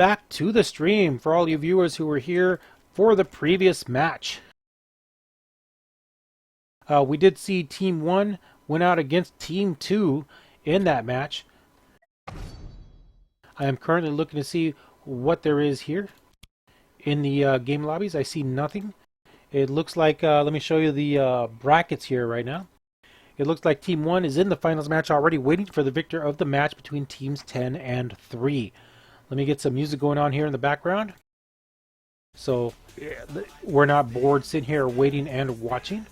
Back to the stream for all you viewers who were here for the previous match. We did see Team 1 went out against Team 2 in that match. I am currently looking to see what there is here in the game lobbies. I see nothing. It looks like, let me show you the brackets here right now. It looks like Team 1 is in the finals match already, waiting for the victor of the match between Teams 10 and 3. Let me get some music going on here in the background, so we're not bored sitting here waiting and watching.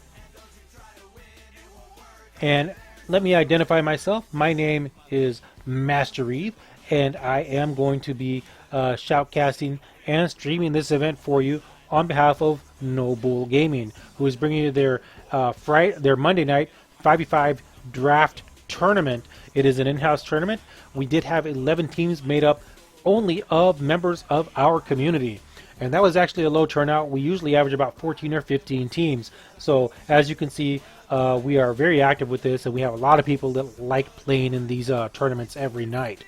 And let me identify myself. My name is Master Eve, and I am going to be shoutcasting and streaming this event for you on behalf of No Bull Gaming, who is bringing you their their Monday night 5v5 draft tournament. It is an in-house tournament. We did have 11 teams made up only of members of our community, and that was actually a low turnout. We usually average about 14 or 15 teams. So as you can see, we are very active with this, and we have a lot of people that like playing in these tournaments every night.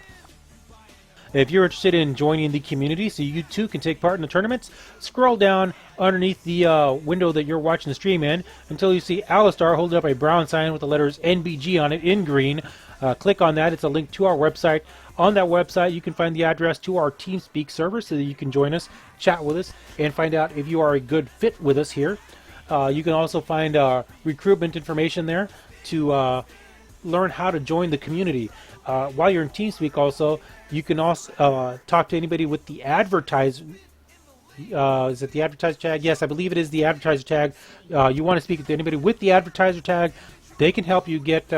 If you're interested in joining the community so you too can take part in the tournaments, scroll down underneath the window that you're watching the stream in until you see Alistar holding up a brown sign with the letters NBG on it in green. Click on that. It's a link to our website. On that website, you can find the address to our TeamSpeak server so that you can join us, chat with us, and find out if you are a good fit with us here. You can also find recruitment information there to learn how to join the community. While you're in TeamSpeak also, you can also talk to anybody with the advertise. Is it the advertiser tag? Yes, I believe it is the advertiser tag. You want to speak to anybody with the advertiser tag. They can help you get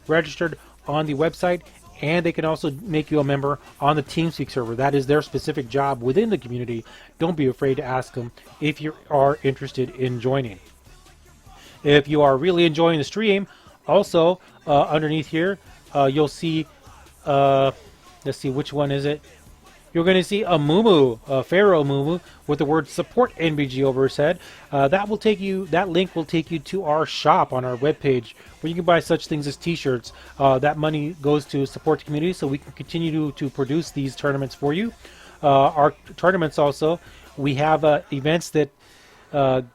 registered on the website, and they can also make you a member on the TeamSpeak server. That is their specific job within the community. Don't be afraid to ask them if you are interested in joining. If you are really enjoying the stream, also underneath here, you'll see, let's see, which one is it? You're going to see a Mumu, a Pharaoh Mumu, with the word support NBG over his head. That link will take you to our shop on our webpage, where you can buy such things as t-shirts. That money goes to support the community so we can continue to produce these tournaments for you. Our tournaments also, we have events that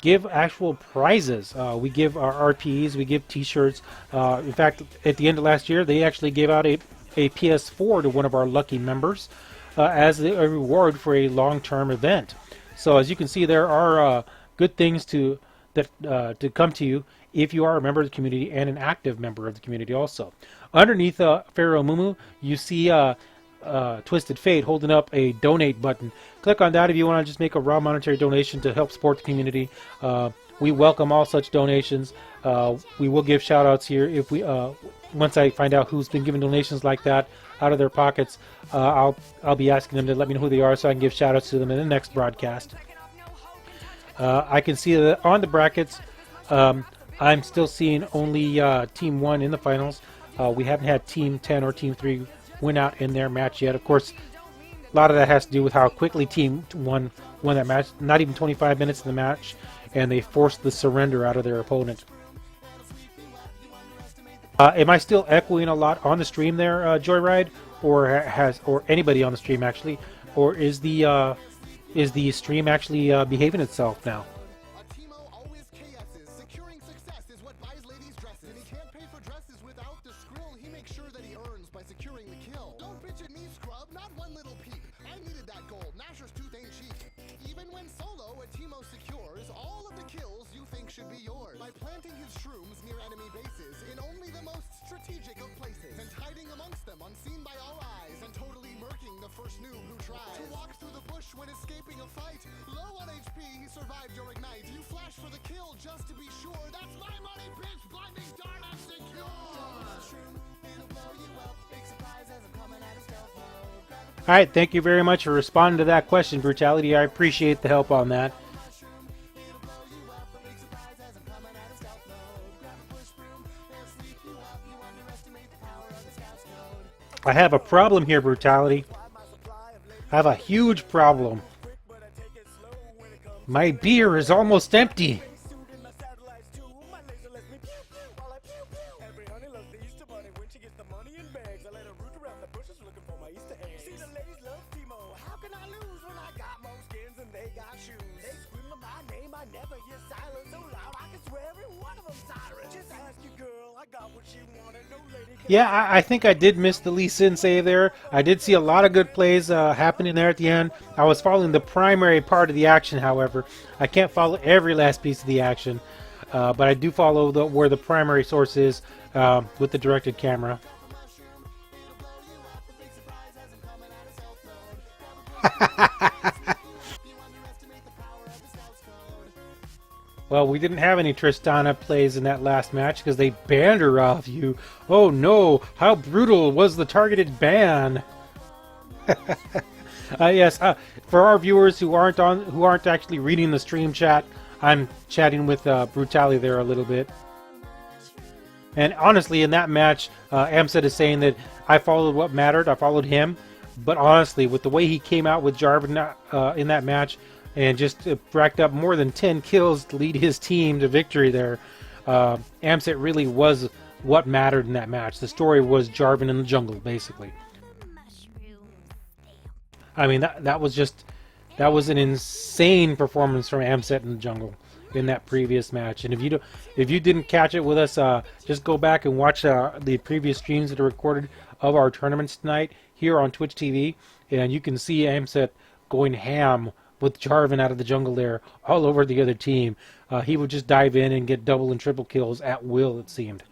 give actual prizes. We give our RPs, we give t-shirts. In fact, at the end of last year, they actually gave out a PS4 to one of our lucky members as a reward for a long-term event. So as you can see, there are good things to come to you if you are a member of the community and an active member of the community also. Underneath Pharaoh Mumu, you see Twisted Fate holding up a donate button. Click on that if you want to just make a raw monetary donation to help support the community. We welcome all such donations. We will give shout outs here if we once I find out who's been giving donations like that out of their pockets. I'll be asking them to let me know who they are so I can give shout outs to them in the next broadcast. I can see that on the brackets, I'm still seeing only Team 1 in the finals. We haven't had Team 10 or Team 3 win out in their match yet. Of course, a lot of that has to do with how quickly Team 1 won that match. Not even 25 minutes in the match, and they forced the surrender out of their opponent. Am I still echoing a lot on the stream there, Joyride, or anybody on the stream actually, or is the stream actually behaving itself now? When escaping a fight, low on HP, he survived your ignite. You flash for the kill just to be sure. That's my money, bitch! Blinding dart, I'm secure! Alright, thank you very much for responding to that question, Brutality. I appreciate the help on that. I have a problem here, Brutality. I have a huge problem. My beer is almost empty. See the ladies love Timo. How can I lose? Never hear silence so loud, I can swear every one of them sirens. Just ask your girl, I got what she wanted, no lady can. Yeah, I think I did miss the Lee Sin save there. I did see a lot of good plays happening there at the end. I was following the primary part of the action, however. I can't follow every last piece of the action, but I do follow where the primary source is with the directed camera. Well, we didn't have any Tristana plays in that last match because they banned her off you. Oh no, how brutal was the targeted ban? Yes, for our viewers who aren't actually reading the stream chat, I'm chatting with Brutality there a little bit. And honestly, in that match, Amset is saying that I followed what mattered. I followed him. But honestly, with the way he came out with Jarvan in that match and just racked up more than 10 kills to lead his team to victory there, Amset really was what mattered in that match. The story was Jarvan in the jungle, basically. I mean, that was an insane performance from Amset in the jungle in that previous match. And if you didn't catch it with us, just go back and watch the previous streams that are recorded of our tournaments tonight here on Twitch TV, and you can see Amset going ham with Jarvan out of the jungle there, all over the other team. He would just dive in and get double and triple kills at will, it seemed.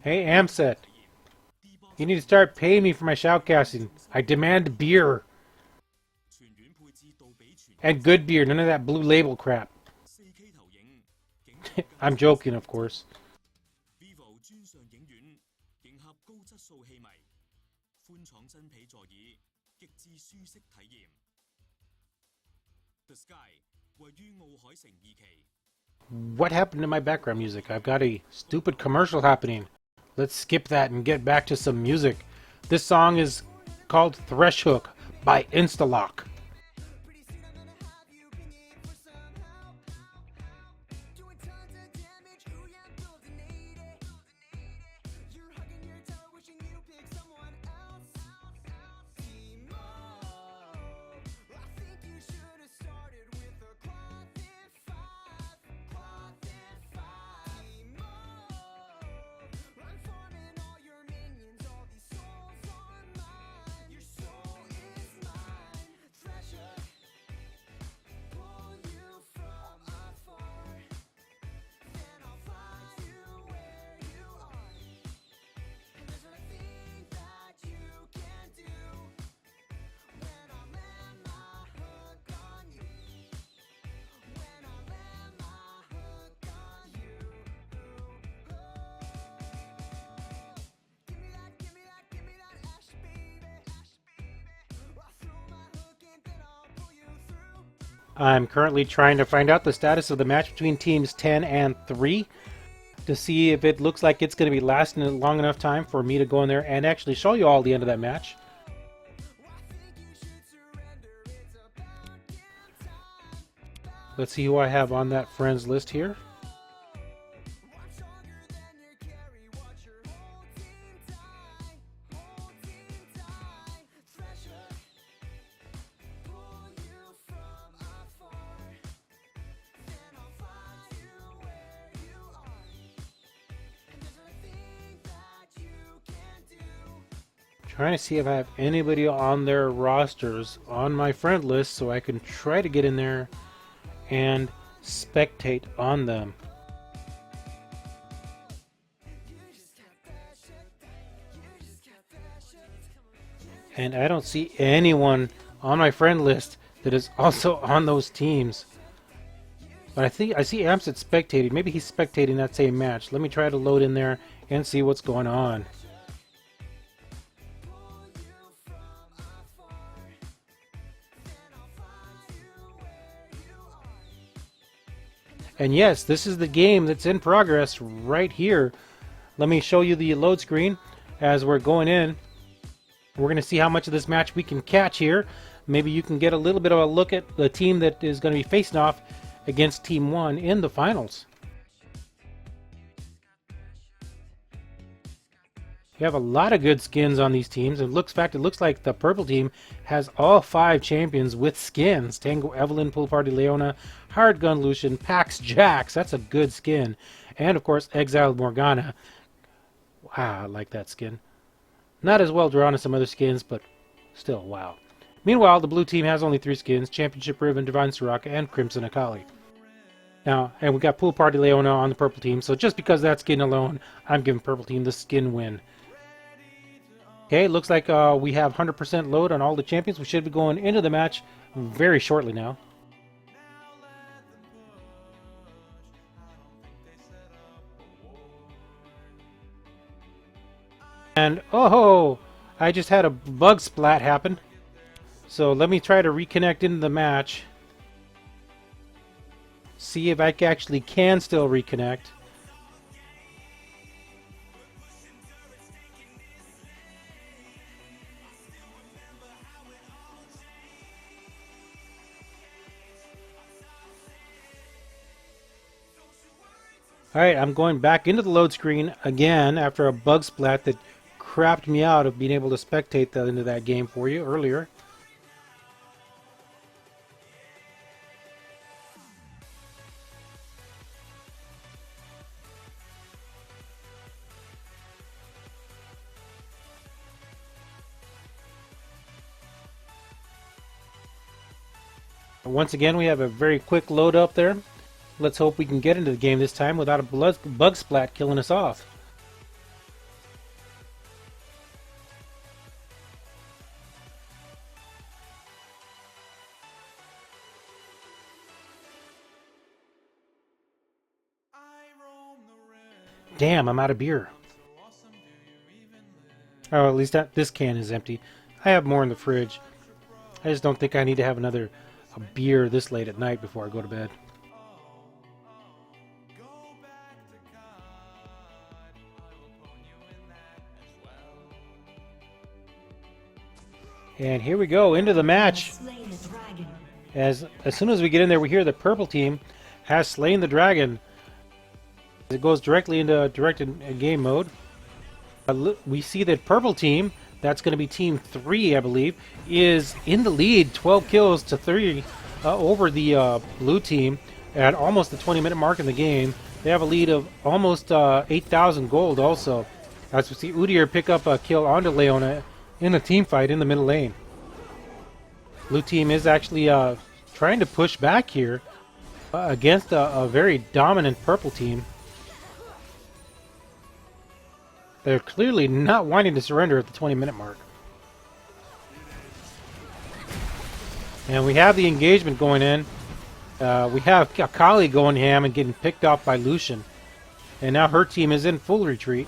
Hey Amset, you need to start paying me for my shoutcasting. I demand beer. And good beer, none of that blue label crap. I'm joking, of course. What happened to my background music? I've got a stupid commercial happening. Let's skip that and get back to some music. This song is called Thresh Hook by Instalock. I'm currently trying to find out the status of the match between teams 10 and 3 to see if it looks like it's going to be lasting a long enough time for me to go in there and actually show you all the end of that match. Let's see who I have on that friends list here. Trying to see if I have anybody on their rosters on my friend list so I can try to get in there and spectate on them. And I don't see anyone on my friend list that is also on those teams. But I see Amset spectating. Maybe he's spectating that same match. Let me try to load in there and see what's going on. And yes, this is the game that's in progress right here. Let me show you the load screen as we're going in. We're going to see how much of this match we can catch here. Maybe you can get a little bit of a look at the team that is going to be facing off against Team 1 in the finals. You have a lot of good skins on these teams. It looks like the purple team has all 5 champions with skins. Tango Evelyn, Pool Party Leona, Hard Gun Lucian, Pax Jax. That's a good skin. And of course, Exiled Morgana. Wow, I like that skin. Not as well drawn as some other skins, but still, wow. Meanwhile, the blue team has only 3 skins: Championship Ribbon, Divine Soraka, and Crimson Akali. Now, and we got Pool Party Leona on the purple team, so just because of that skin alone, I'm giving purple team the skin win. Okay, looks like we have 100% load on all the champions. We should be going into the match very shortly now. And, oh, I just had a bug splat happen. So let me try to reconnect into the match. See if I actually can still reconnect. Alright, I'm going back into the load screen again after a bug splat that crapped me out of being able to spectate into that game for you earlier. Once again, we have a very quick load up there. Let's hope we can get into the game this time without a bug splat killing us off. Damn, I'm out of beer. Oh, at least this can is empty. I have more in the fridge. I just don't think I need to have a beer this late at night before I go to bed. And here we go into the match. As soon as we get in there, we hear the purple team has slain the dragon. It goes directly into direct game mode. We see that purple team, that's going to be team 3, I believe, is in the lead, 12 kills to 3 over the blue team at almost the 20-minute mark in the game. They have a lead of almost 8,000 gold also. As we see Udyr pick up a kill onto Leona in a team fight in the middle lane. Blue team is actually trying to push back here against a very dominant purple team. They're clearly not wanting to surrender at the 20-minute mark. And we have the engagement going in. We have Akali going ham and getting picked off by Lucian. And now her team is in full retreat.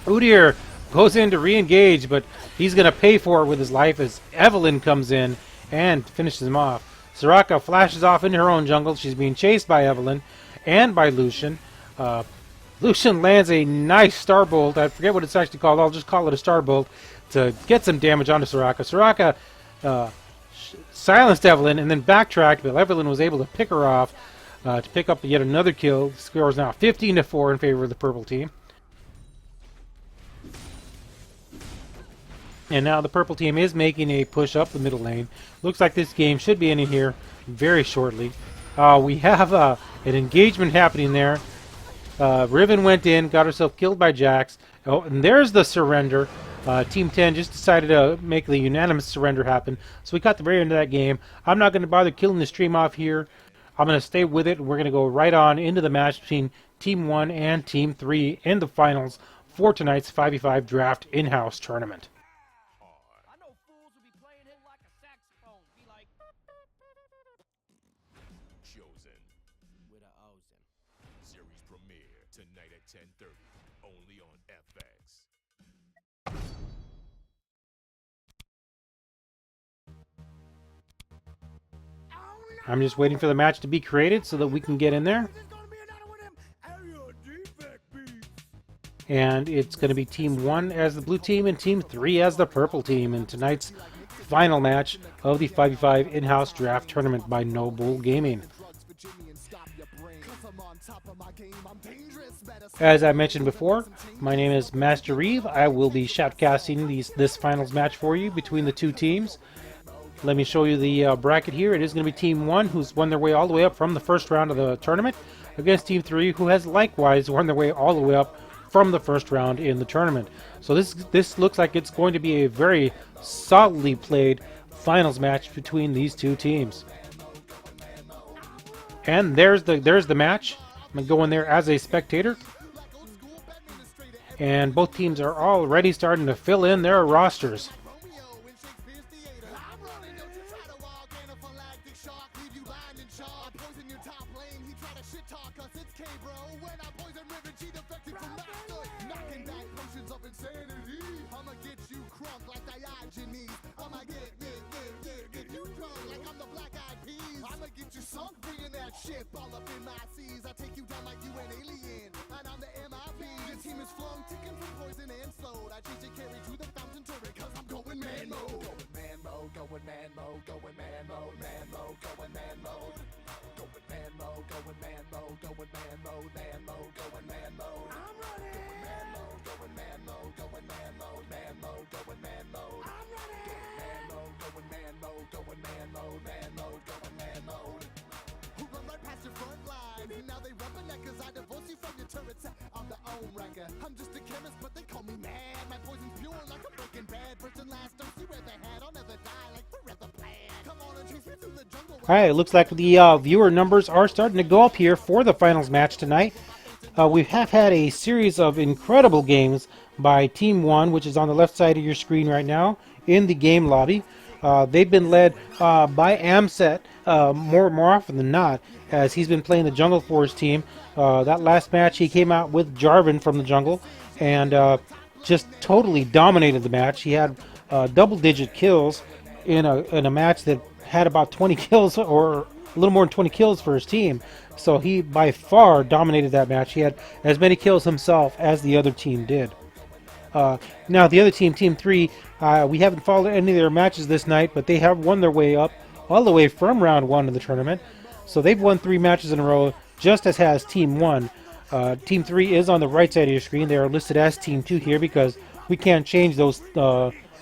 Udyr goes in to re-engage, but he's going to pay for it with his life as Evelyn comes in and finishes him off. Soraka flashes off into her own jungle. She's being chased by Evelyn and by Lucian. Lucian lands a nice starbolt. I forget what it's actually called. I'll just call it a starbolt to get some damage onto Soraka. Soraka silenced Evelyn and then backtracked, but Evelyn was able to pick her off to pick up yet another kill. The score is now 15-4 in favor of the purple team. And now the purple team is making a push up the middle lane. Looks like this game should be ending here very shortly. We have an engagement happening there. Riven went in, got herself killed by Jax. Oh, and there's the surrender. Team 10 just decided to make the unanimous surrender happen. So we got the very end of that game. I'm not going to bother killing the stream off here. I'm going to stay with it, and we're going to go right on into the match between Team 1 and Team 3 in the finals for tonight's 5v5 Draft in-house tournament. Series premiere tonight at 10:30, only on FX. I'm just waiting for the match to be created so that we can get in there. And it's going to be Team 1 as the blue team and Team 3 as the purple team in tonight's final match of the 5v5 in-house draft tournament by No Bull Gaming. As I mentioned before, my name is Master Reeve. I will be shoutcasting this finals match for you between the two teams. Let me show you the bracket here. It is going to be Team 1, who's won their way all the way up from the first round of the tournament, against Team 3, who has likewise won their way all the way up from the first round in the tournament. So this looks like it's going to be a very solidly played finals match between these two teams. And there's the match. I'm going to go in there as a spectator. And both teams are already starting to fill in their rosters. Ship all up in my seas. I take you down like you an alien, and I'm the MIP. Your team is flown, ticking for poison and slowed. I change and carry to the fountain turret, cause I'm going man mode. Going man mode, going man mode, going man mode, man mode, going man mode. Going man mode, going man mode, going man mode, man mode, going man mode. I'm running. Going man mode, going man mode, going man mode, man mode, going man mode. I'm running. Going man mode, going man mode, going man mode, man mode, going man mode. Past your front line. Now they rubbing that cause I divorce you from your turrets. I'm the own wrecker. I'm just a chemist, but they call me mad. My poison's pure like a breaking bad. First and last, don't see where they had. I'll never die like forever plan. Come on and chase me through the jungle. Alright, it looks like the viewer numbers are starting to go up here for the finals match tonight. We have had a series of incredible games by Team 1, which is on the left side of your screen right now, in the game lobby. They've been led by Amset more often than not, as he's been playing the jungle for his team. That last match, he came out with Jarvan from the jungle and just totally dominated the match. He had double-digit kills in a match that had about 20 kills, or a little more than 20 kills for his team. So he by far dominated that match. He had as many kills himself as the other team did. Now the other team, Team 3, we haven't followed any of their matches this night, but they have won their way up all the way from round 1 of the tournament. So they've won 3 matches in a row, just as has Team 1. Team 3 is on the right side of your screen. They are listed as Team 2 here because we can't change those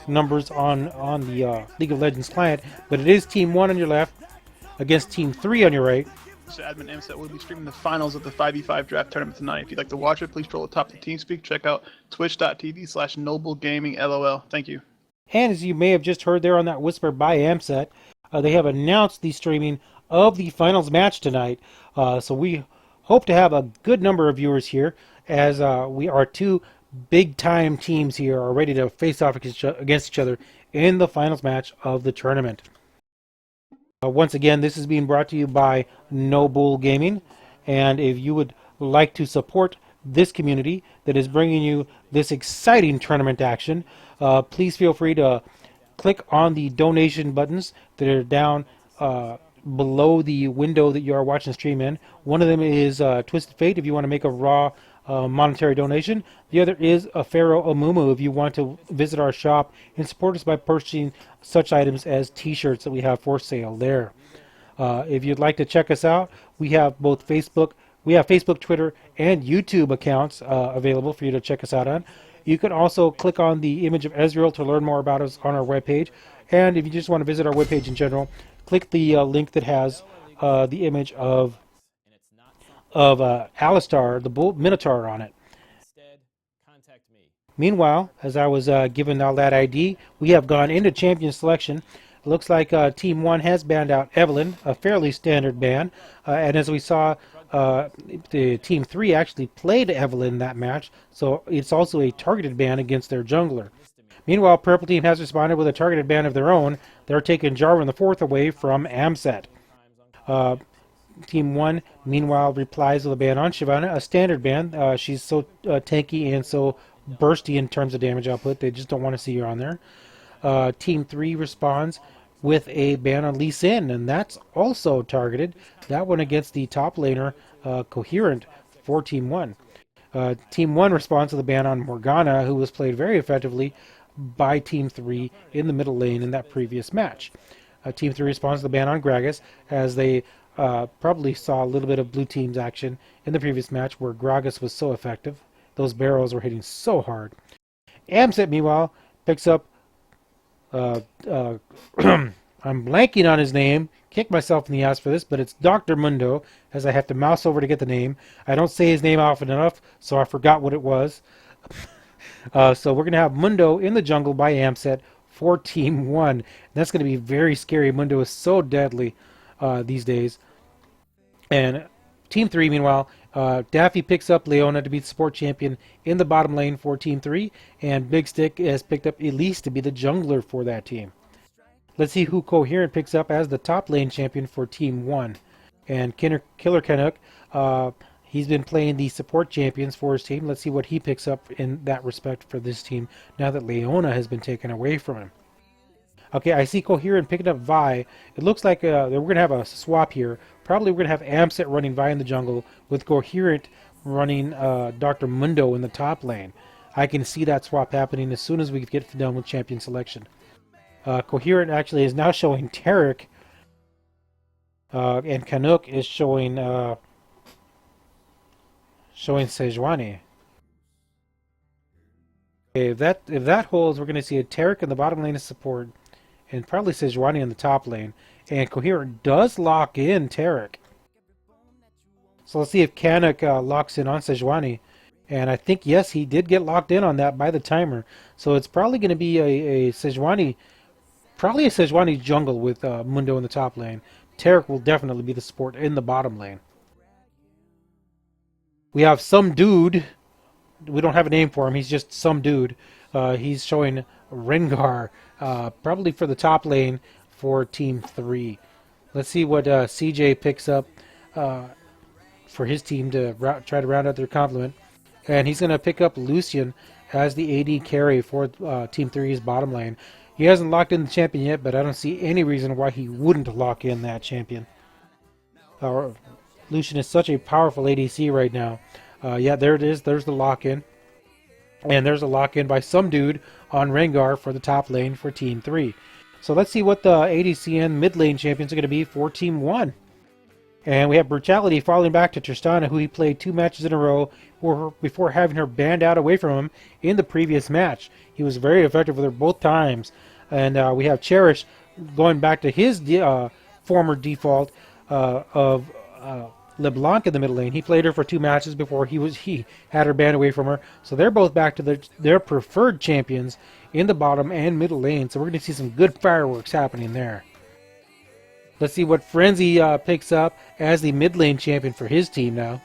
numbers on the League of Legends client. But it is Team 1 on your left against Team 3 on your right. So Admin Amset will be streaming the finals of the 5v5 draft tournament tonight. If you'd like to watch it, please scroll at the top of the TeamSpeak. Check out twitch.tv/NobleGamingLOL. Thank you. And as you may have just heard there on that whisper by Amset, they have announced the streaming of the finals match tonight. So we hope to have a good number of viewers here, as we are 2 big-time teams here are ready to face off against each other in the finals match of the tournament. Once again, this is being brought to you by Noble Gaming, and if you would like to support this community that is bringing you this exciting tournament action, please feel free to click on the donation buttons that are down below the window that you are watching the stream in. One of them is Twisted Fate if you want to make a raw monetary donation. The other is a Pharaoh Amumu if you want to visit our shop and support us by purchasing such items as t-shirts that we have for sale there. If you'd like to check us out, we have both Facebook, Twitter, and YouTube accounts available for you to check us out on. You can also click on the image of Ezreal to learn more about us on our webpage. And if you just want to visit our webpage in general, click the link that has the image of Alistar, the Bull Minotaur, on it. Meanwhile, as I was given all that ID, we have gone into champion selection. It looks like Team 1 has banned out Evelynn, a fairly standard ban. And as we saw, the Team 3 actually played Evelynn in that match, so it's also a targeted ban against their jungler. Meanwhile, Purple Team has responded with a targeted ban of their own. They're taking Jarvan the 4th away from Amset. Team 1, meanwhile, replies with a ban on Shyvana, a standard ban. She's so tanky and so bursty in terms of damage output, they just don't want to see her on there. Team 3 responds with a ban on Lee Sin, and that's also targeted. That one against the top laner, Coherent, for Team 1. Team 1 responds to the ban on Morgana, who was played very effectively by Team 3 in the middle lane in that previous match. Team 3 responds to the ban on Gragas, as they probably saw a little bit of blue team's action in the previous match where Gragas was so effective. Those barrels were hitting so hard. Amset, meanwhile, picks up. Uh, uh, I'm blanking on his name. Kick myself in the ass for this, but it's Dr. Mundo, as I have to mouse over to get the name. I don't say his name often enough, so I forgot what it was. So we're going to have Mundo in the jungle by Amset for Team 1. And that's going to be very scary. Mundo is so deadly these days. And Team 3, meanwhile, Daffy picks up Leona to be the support champion in the bottom lane for Team 3. And Big Stick has picked up Elise to be the jungler for that team. Let's see who Coherent picks up as the top lane champion for Team 1. And Killer Canuck, he's been playing the support champions for his team. Let's see what he picks up in that respect for this team now that Leona has been taken away from him. Okay, I see Coherent picking up Vi. It looks like we're going to have a swap here. Probably we're going to have Amset running Vi in the jungle with Coherent running Dr. Mundo in the top lane. I can see that swap happening as soon as we get done with champion selection. Coherent actually is now showing Tarek, and Canuck is showing Sejuani. Okay, if that holds, we're going to see a Tarek in the bottom lane of support, and probably Sejuani in the top lane. And Coherent does lock in Tarek. So let's see if Canuck locks in on Sejuani. And I think, yes, he did get locked in on that by the timer. So it's probably going to be a Sejuani, probably a Sejuani jungle with Mundo in the top lane. Tarek will definitely be the support in the bottom lane. We have some dude. We don't have a name for him. He's just some dude. He's showing Rengar, probably for the top lane for Team 3. Let's see what CJ picks up for his team to try to round out their complement. And he's going to pick up Lucian as the AD carry for Team 3's bottom lane. He hasn't locked in the champion yet, but I don't see any reason why he wouldn't lock in that champion. Lucian is such a powerful ADC right now. Yeah, there it is. There's the lock-in. And there's a lock-in by some dude on Rengar for the top lane for Team 3. So let's see what the ADC and mid lane champions are going to be for Team 1. And we have Brutality falling back to Tristana, who he played 2 matches in a row before having her banned out away from him in the previous match. He was very effective with her both times. And we have Cherish going back to his former default of LeBlanc in the middle lane. He played her for 2 matches before he had her banned away from her. So they're both back to their preferred champions in the bottom and middle lane. So we're going to see some good fireworks happening there. Let's see what Frenzy picks up as the mid lane champion for his team now.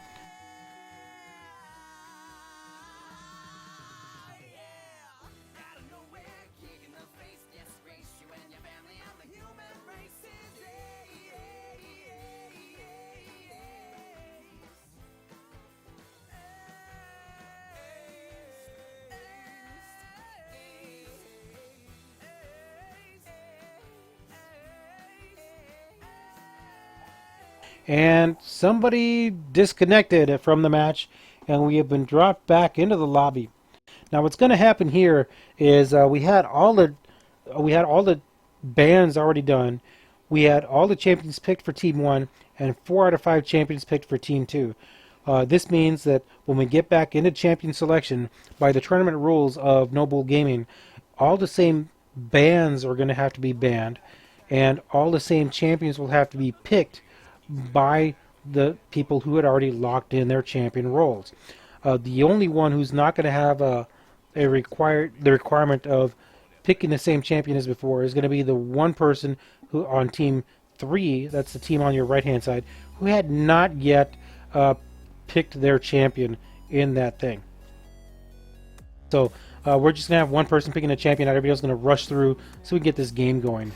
And somebody disconnected from the match, and we have been dropped back into the lobby. Now, what's going to happen here is we had all the bans already done. We had all the champions picked for Team 1, and 4 out of 5 champions picked for Team 2. This means that when we get back into champion selection, by the tournament rules of Noble Gaming, all the same bans are going to have to be banned, and all the same champions will have to be picked by the people who had already locked in their champion roles. The only one who's not going to have the requirement of picking the same champion as before is going to be the one person who on Team 3, that's the team on your right hand side, who had not yet picked their champion in that thing. So we're just going to have one person picking a champion, and everybody else is going to rush through so we can get this game going.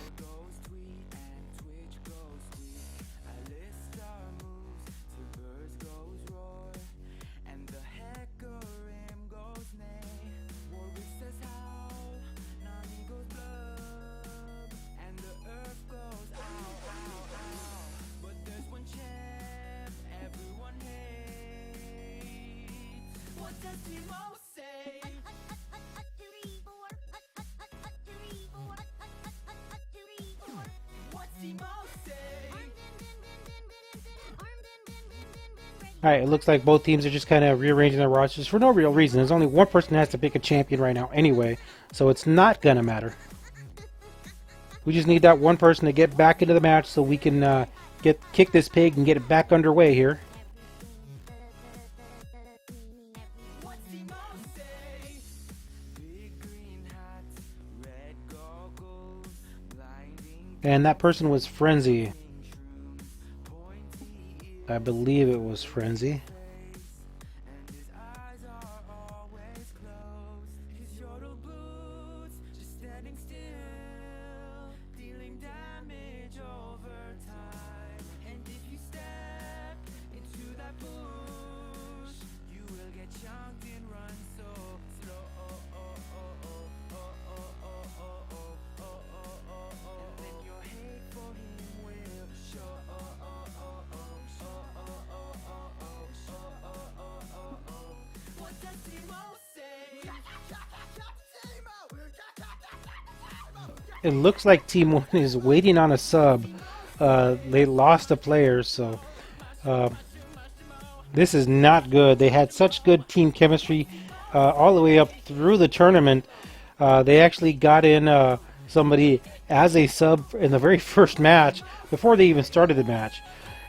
All right, it looks like both teams are just kind of rearranging their rosters for no real reason. There's only one person that has to pick a champion right now anyway, so it's not going to matter. We just need that one person to get back into the match so we can kick this pig and get it back underway here. And that person was Frenzy. I believe it was Frenzy. It looks like Team 1 is waiting on a sub. They lost a player, so this is not good. They had such good team chemistry all the way up through the tournament. They actually got in somebody as a sub in the very first match before they even started the match.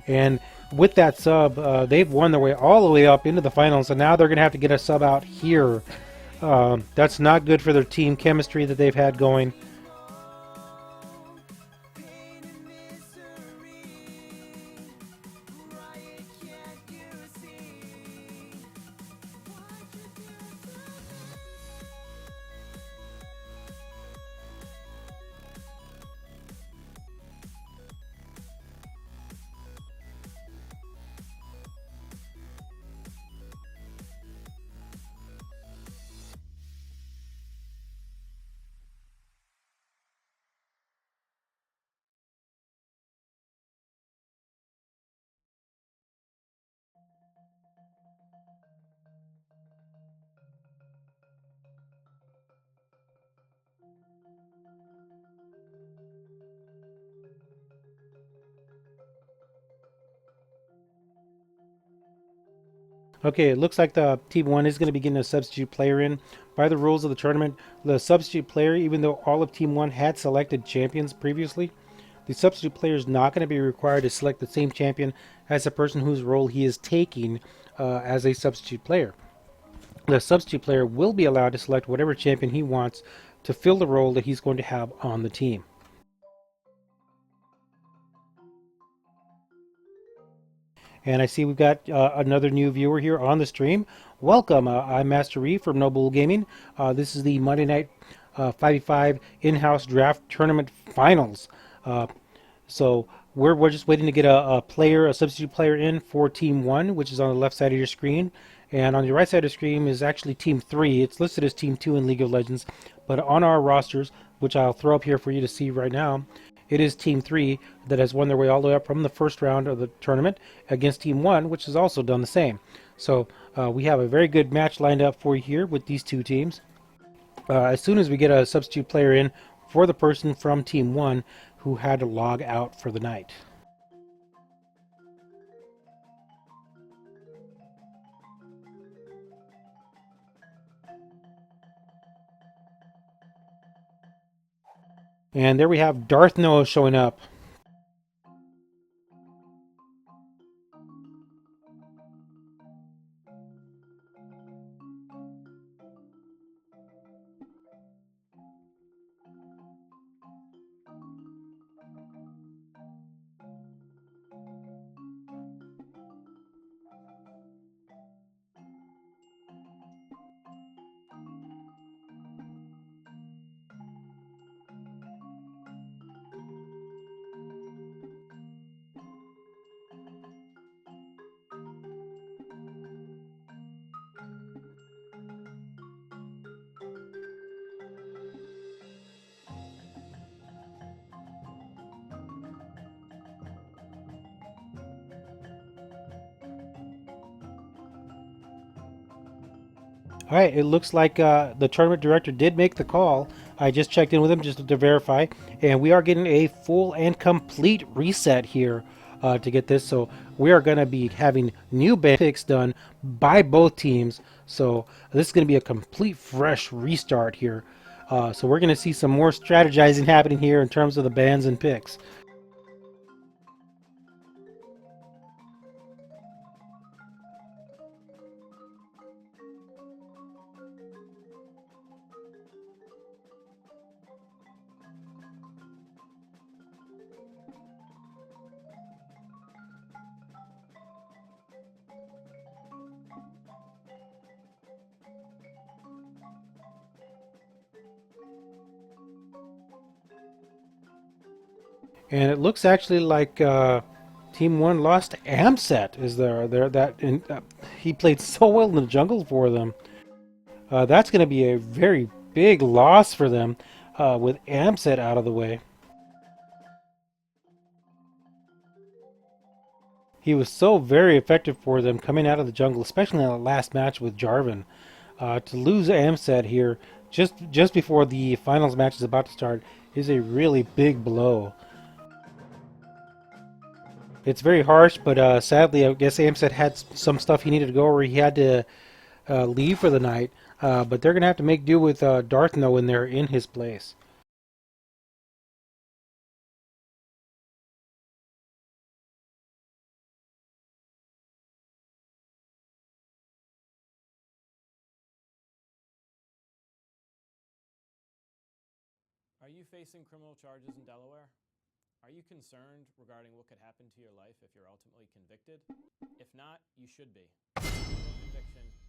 And with that sub, they've won their way all the way up into the finals, and now they're going to have to get a sub out here. That's not good for their team chemistry that they've had going. Okay, it looks like the Team 1 is going to be getting a substitute player in. By the rules of the tournament, the substitute player, even though all of Team 1 had selected champions previously, the substitute player is not going to be required to select the same champion as the person whose role he is taking as a substitute player. The substitute player will be allowed to select whatever champion he wants to fill the role that he's going to have on the team. And I see we've got another new viewer here on the stream. Welcome. I'm Master Reeve from Noble Gaming. This is the Monday Night 5v5 in-house draft tournament finals. So we're just waiting to get a substitute player in for Team 1, which is on the left side of your screen. And on the right side of the screen is actually Team 3. It's listed as Team 2 in League of Legends. But on our rosters, which I'll throw up here for you to see right now, it is Team 3 that has won their way all the way up from the first round of the tournament against Team 1, which has also done the same. So we have a very good match lined up for you here with these two teams. As soon as we get a substitute player in for the person from Team 1 who had to log out for the night. And there we have Darth Noah showing up. All right, it looks like the tournament director did make the call. I just checked in with him just to verify, and we are getting a full and complete reset here to get this. So we are going to be having new band picks done by both teams. So this is going to be a complete fresh restart here. So we're going to see some more strategizing happening here in terms of the bands and picks. And it looks actually like Team One lost Amset. Is there that he played so well in the jungle for them? That's going to be a very big loss for them with Amset out of the way. He was so very effective for them coming out of the jungle, especially in the last match with Jarvan. To lose Amset here just before the finals match is about to start is a really big blow. It's very harsh, but sadly, I guess Amset had some stuff he needed to go, or he had to leave for the night. But they're gonna have to make do with Darthno when they're in his place. Are you facing criminal charges in Delaware? Are you concerned regarding what could happen to your life if you're ultimately convicted? If not, you should be.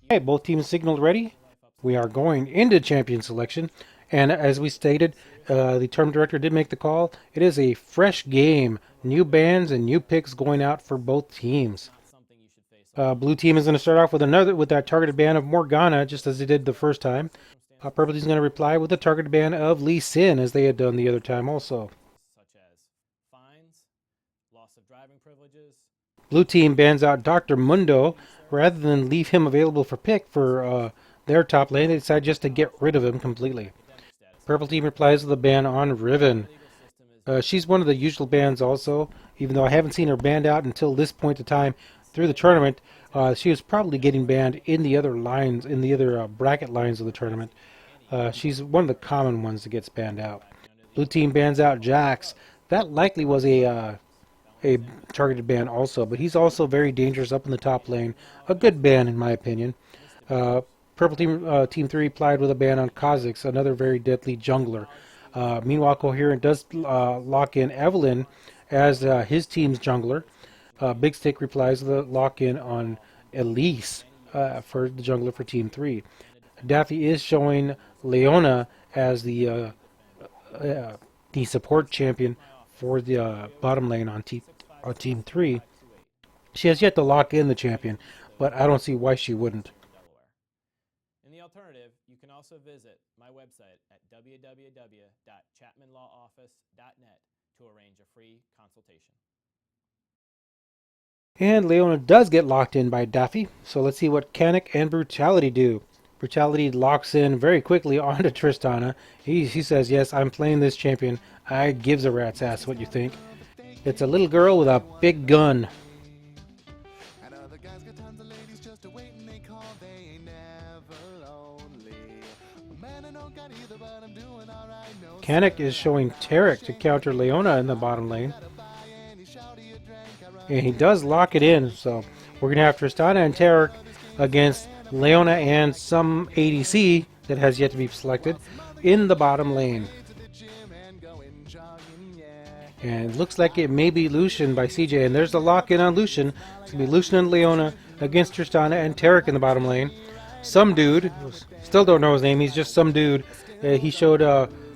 Okay, both teams signaled ready. We are going into champion selection, and as we stated, the tournament director did make the call. It is a fresh game, new bands and new picks going out for both teams. Blue team is going to start off with that targeted ban of Morgana, just as they did the first time. Purple team is going to reply with the targeted ban of Lee Sin, as they had done the other time also. Such as fines, loss of driving privileges. Blue team bans out Dr. Mundo. Rather than leave him available for pick for their top lane, they decide just to get rid of him completely. Purple team replies with a ban on Riven. She's one of the usual bans also, even though I haven't seen her banned out until this point in time through the tournament. She was probably getting banned in the other lines, in the other bracket lines of the tournament. She's one of the common ones that gets banned out. Blue team bans out Jax. That likely was a targeted ban also, but he's also very dangerous up in the top lane. A good ban in my opinion. Purple team team 3 replied with a ban on Kha'Zix, another very deadly jungler. Meanwhile, Coherent does lock in Evelyn as his team's jungler. Big Stick replies with a lock in on Elise for the jungler for team 3. Daffy is showing Leona as the support champion for the bottom lane on team 3. She has yet to lock in the champion, but I don't see why she wouldn't. In the alternative, you can also visit my website at www.chapmanlawoffice.net to arrange a free consultation. And Leona does get locked in by Daffy, so let's see what Canic and Brutality do. Brutality locks in very quickly onto Tristana. He says, yes, I'm playing this champion. I gives a rat's ass what you think. It's a little girl with a big gun. And other guys got tons of ladies just to wait and they call, they ain't never lonely. Man, I don't got either, but I'm doing alright. No Canic is showing Tarek to counter Leona in the bottom lane. And he does lock it in, so we're going to have Tristana and Tarek against Leona and some ADC that has yet to be selected in the bottom lane. And it looks like it may be Lucian by CJ, and there's the lock-in on Lucian. It's going to be Lucian and Leona against Tristana and Tarek in the bottom lane. Some dude, still don't know his name, he's just some dude. He showed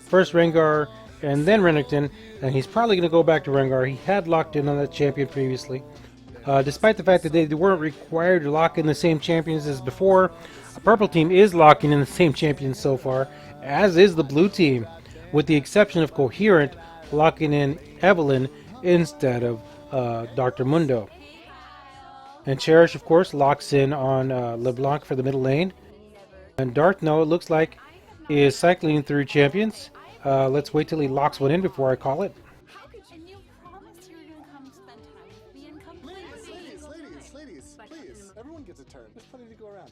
first Rengar and then Renekton, and he's probably going to go back to Rengar. He had locked in on that champion previously. Despite the fact that they weren't required to lock in the same champions as before, a purple team is locking in the same champions so far, as is the blue team, with the exception of Coherent locking in Evelyn instead of Dr. Mundo. And Cherish, of course, locks in on LeBlanc for the middle lane. And Darthno, it looks like, is cycling through champions. Let's wait till he locks one in before I call it. And you promised you were going to come spend time with ladies, please. Everyone gets a turn. There's plenty to go around.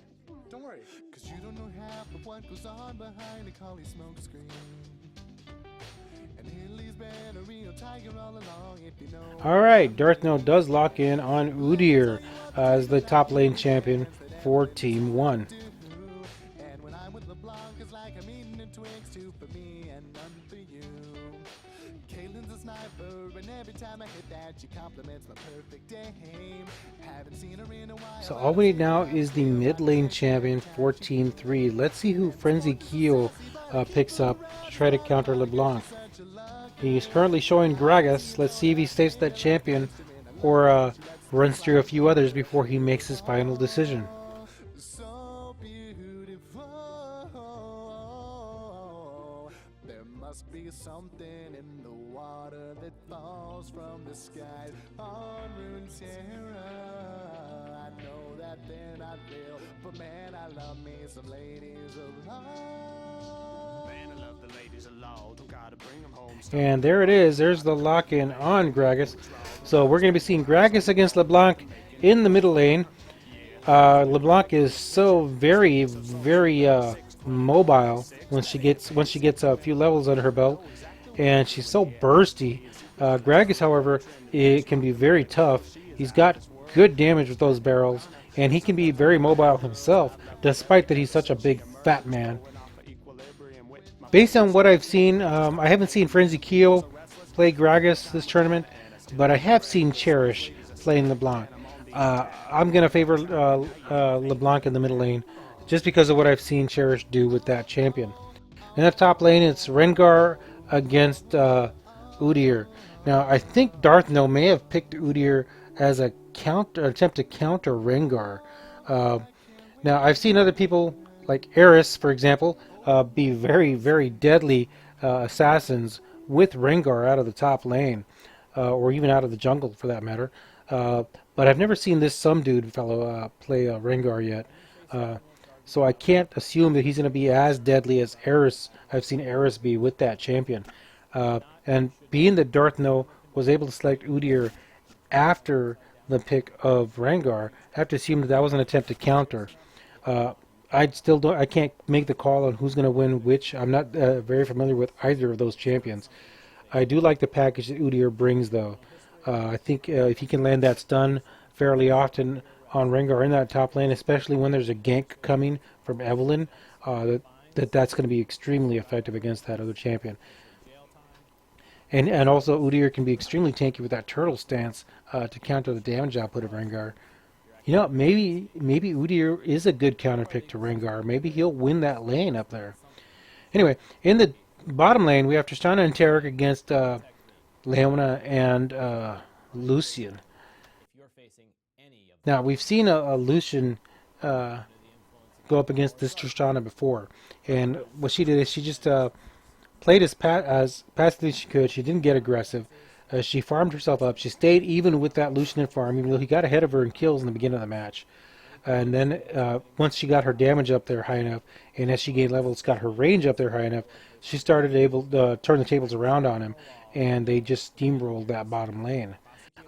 Don't worry. Cause you don't know half of what goes on behind a collie smoke screen. And Italy's been a real tiger all along, if you know. All right, Darth Nil does lock in on Udyr as the top lane champion for Team 1. And when I'm with LeBlanc, it's like I'm eating a Twix, two for me and none for you. Caitlin's a sniper, and every time I hit that, she compliments my perfect aim. Haven't seen her in a while. So all we need now is the mid lane champion for Team 3. Let's see who Frenzy Keo picks up to try to counter LeBlanc. He's currently showing Gragas. Let's see if he stays that champion or runs through a few others before he makes his final decision. So beautiful. There must be something in the water that falls from the sky on Runeterra. I know that they're not real, but man, I love me some ladies alone. Man, I love the ladies alone. Don't gotta bring them home. And there it is. There's the lock-in on Gragas. So we're going to be seeing Gragas against LeBlanc in the middle lane. LeBlanc is so very, very mobile once she gets a few levels under her belt, and she's so bursty. Gragas, however, it can be very tough. He's got good damage with those barrels, and he can be very mobile himself, despite that he's such a big fat man. Based on what I've seen, I haven't seen Frenzy Keo play Gragas this tournament, but I have seen Cherish playing LeBlanc. I'm going to favor LeBlanc in the middle lane, just because of what I've seen Cherish do with that champion. In the top lane, it's Rengar against Udyr. Now, I think Darth Nil may have picked Udyr as a attempt to counter Rengar. Now, I've seen other people, like Eris, for example, be very, very deadly assassins with Rengar out of the top lane, or even out of the jungle, for that matter. But I've never seen this some dude fellow play Rengar yet. So I can't assume that he's going to be as deadly as Eris. I've seen Eris be with that champion. And being that Darth Nil was able to select Udyr after the pick of Rengar, I have to assume that that was an attempt to counter. I can't make the call on who's going to win which. I'm not very familiar with either of those champions. I do like the package that Udyr brings, though. I think if he can land that stun fairly often on Rengar in that top lane, especially when there's a gank coming from Evelynn, that's going to be extremely effective against that other champion. And also Udyr can be extremely tanky with that turtle stance to counter the damage output of Rengar. You know, maybe Udyr is a good counter pick to Rengar. Maybe he'll win that lane up there. Anyway, in the bottom lane, we have Tristana and Taric against Leona and Lucian. Now, we've seen a Lucian go up against this Tristana before. And what she did is she just played as passively as she could. She didn't get aggressive. She farmed herself up. She stayed even with that Lucian in farm, even though he got ahead of her in kills in the beginning of the match. And then once she got her damage up there high enough, and as she gained levels, got her range up there high enough, she started able to turn the tables around on him, and they just steamrolled that bottom lane.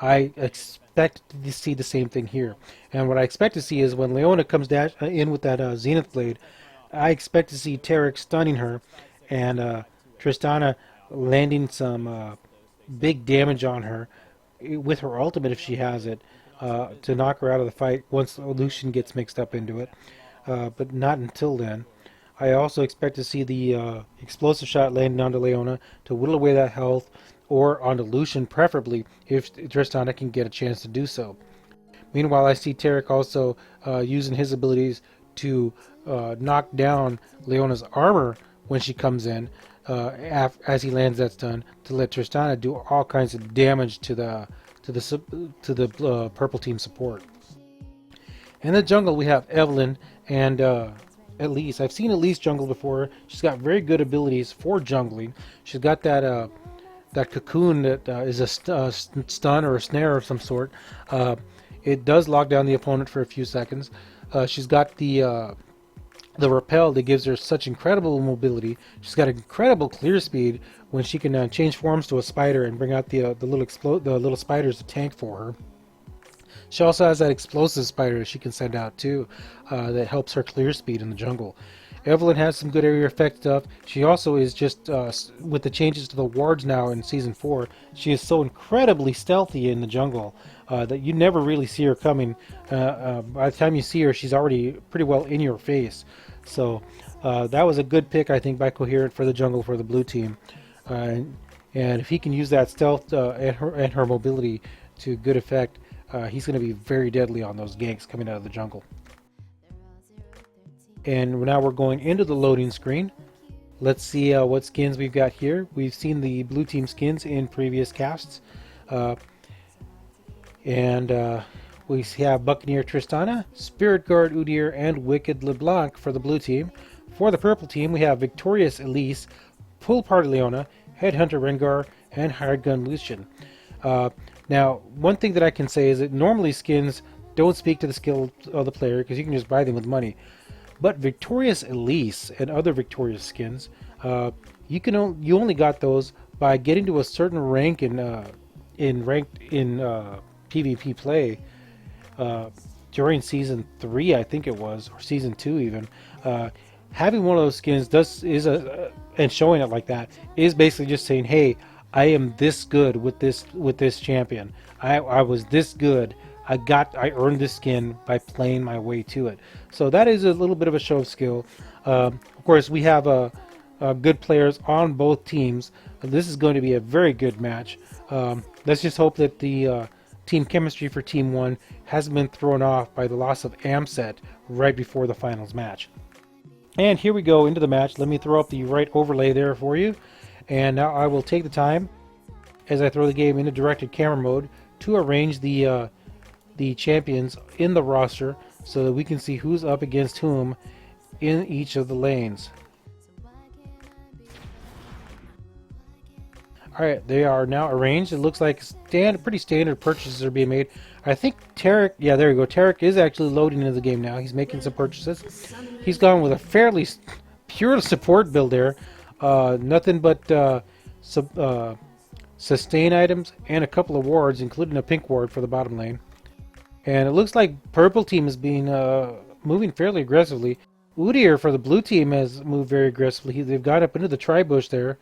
I expect to see the same thing here. And what I expect to see is when Leona comes in with that Zenith Blade, I expect to see Taric stunning her, and Tristana landing some big damage on her with her ultimate if she has it, to knock her out of the fight once Lucian gets mixed up into it, but not until then. I also expect to see the explosive shot landing onto Leona to whittle away that health, or onto Lucian preferably if Tristana can get a chance to do so. Meanwhile, I see Taric also using his abilities to knock down Leona's armor when she comes in, as he lands that stun, to let Tristana do all kinds of damage to the purple team support. In the jungle, we have Evelynn and Elise. I've seen Elise jungle before. She's got very good abilities for jungling. She's got that cocoon that is a stun or a snare of some sort. It does lock down the opponent for a few seconds. She's got the repel that gives her such incredible mobility. She's got incredible clear speed when she can change forms to a spider and bring out the little spiders to tank for her. She also has that explosive spider she can send out too, that helps her clear speed in the jungle. Evelyn has some good area effect stuff. She also is just, with the changes to the wards now in Season 4, she is so incredibly stealthy in the jungle that you never really see her coming. By the time you see her, she's already pretty well in your face. So that was a good pick, I think, by Coherent for the jungle for the blue team. And if he can use that stealth and her mobility to good effect, he's going to be very deadly on those ganks coming out of the jungle. And now we're going into the loading screen. Let's see what skins we've got here. We've seen the blue team skins in previous casts. We have Buccaneer Tristana, Spirit Guard Udyr, and Wicked LeBlanc for the blue team. For the purple team, we have Victorious Elise, Pool Party Leona, Headhunter Rengar, and Hired Gun Lucian. Now, one thing that I can say is that normally skins don't speak to the skill of the player because you can just buy them with money. But Victorious Elise and other Victorious skins, you only got those by getting to a certain rank in PvP play during Season 3, I think it was, or Season 2 even. Having one of those skins and showing it like that is basically just saying, hey, I am this good with this champion. I was this good. I earned this skin by playing my way to it. So that is a little bit of a show of skill. Of course, we have good players on both teams. This is going to be a very good match. Let's just hope that the team chemistry for Team 1 hasn't been thrown off by the loss of Amset right before the finals match. And here we go into the match. Let me throw up the right overlay there for you. And now I will take the time, as I throw the game into directed camera mode, to arrange the champions in the roster so that we can see who's up against whom in each of the lanes. Alright, they are now arranged. It looks like pretty standard purchases are being made. I think Tarek, yeah, there you go. Tarek is actually loading into the game now. He's making some purchases. He's gone with a fairly pure support build there. Nothing but sustain items and a couple of wards, including a pink ward for the bottom lane. And it looks like purple team is being moving fairly aggressively. Udyr for the blue team has moved very aggressively. They've got up into the tri-bush there.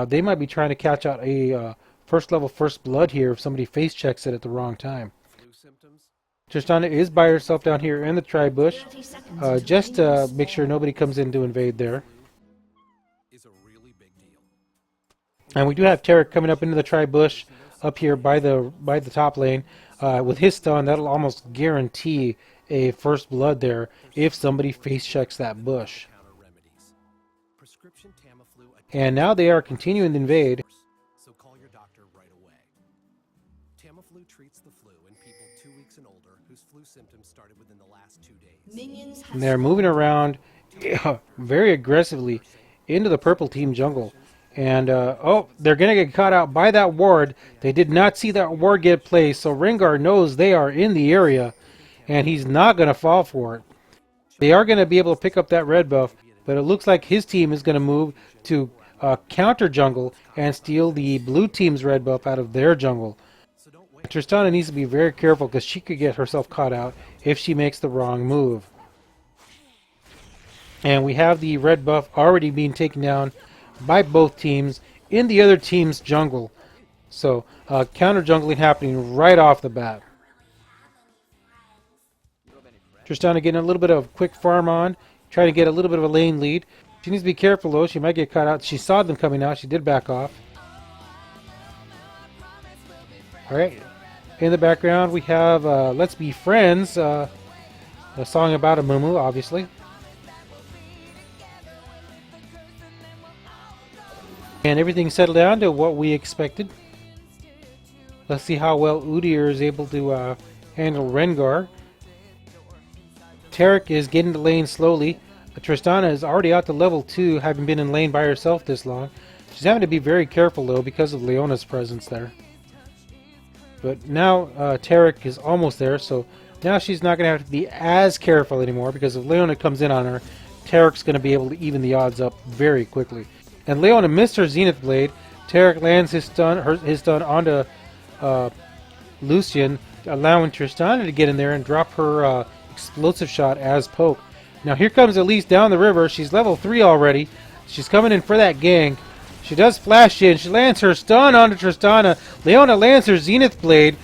They might be trying to catch out a first level first blood here if somebody face checks it at the wrong time. Tristana is by herself down here in the tri-bush, just to make sure nobody comes in to invade there. And we do have Tarek coming up into the tri-bush up here by the top lane. With his stun, that'll almost guarantee a first blood there if somebody face checks that bush. And now they are continuing to invade. So call your doctor right away. Tamiflu treats the flu in people 2 weeks and older whose flu symptoms started within the last 2 days. And they're moving around very aggressively into the purple team jungle. And, oh, they're going to get caught out by that ward. They did not see that ward get placed, so Rengar knows they are in the area, and he's not going to fall for it. They are going to be able to pick up that red buff, but it looks like his team is going to move to counter jungle and steal the blue team's red buff out of their jungle. Tristana needs to be very careful because she could get herself caught out if she makes the wrong move. And we have the red buff already being taken down by both teams in the other team's jungle. So counter jungling happening right off the bat. Tristana getting a little bit of quick farm on, trying to get a little bit of a lane lead. She needs to be careful though, she might get caught out. She saw them coming out, she did back off. Alright, in the background we have Let's Be Friends, a song about a mumu, obviously. And everything settled down to what we expected. Let's see how well Udyr is able to handle Rengar. Tarek is getting the lane slowly. Tristana is already out to level 2, having been in lane by herself this long. She's having to be very careful though because of Leona's presence there. But now Tarek is almost there, so now she's not going to have to be as careful anymore because if Leona comes in on her, Tarek's going to be able to even the odds up very quickly. And Leona missed her Zenith Blade. Tarek lands his stun onto Lucian, allowing Tristana to get in there and drop her explosive shot as poke. Now here comes Elise down the river. She's level 3 already. She's coming in for that gank. She does flash in. She lands her stun onto Tristana. Leona lands her Zenith Blade.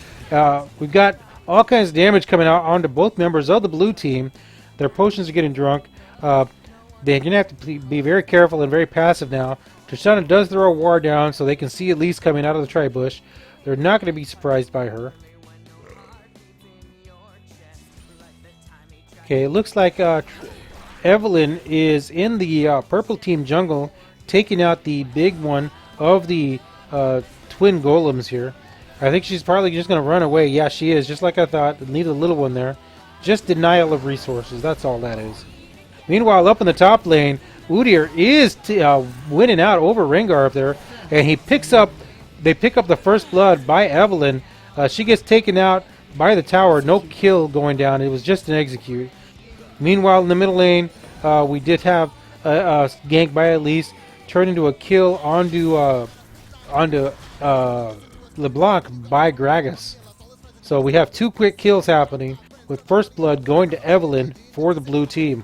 We've got all kinds of damage coming out onto both members of the blue team. Their potions are getting drunk. They're going to have to be very careful and very passive now. Tristana does throw a ward down so they can see Elise coming out of the tri-bush. They're not going to be surprised by her. Okay, it looks like Evelyn is in the purple team jungle, taking out the big one of the twin golems here. I think she's probably just going to run away. Yeah, she is, just like I thought. Leave the little one there. Just denial of resources. That's all that is. Meanwhile, up in the top lane, Udyr is winning out over Rengar up there, and they pick up the first blood by Evelyn. She gets taken out by the tower. No kill going down. It was just an execute. Meanwhile, in the middle lane, we did have a gank by Elise, turned into a kill onto LeBlanc by Gragas. So we have 2 quick kills happening, with first blood going to Evelyn for the blue team.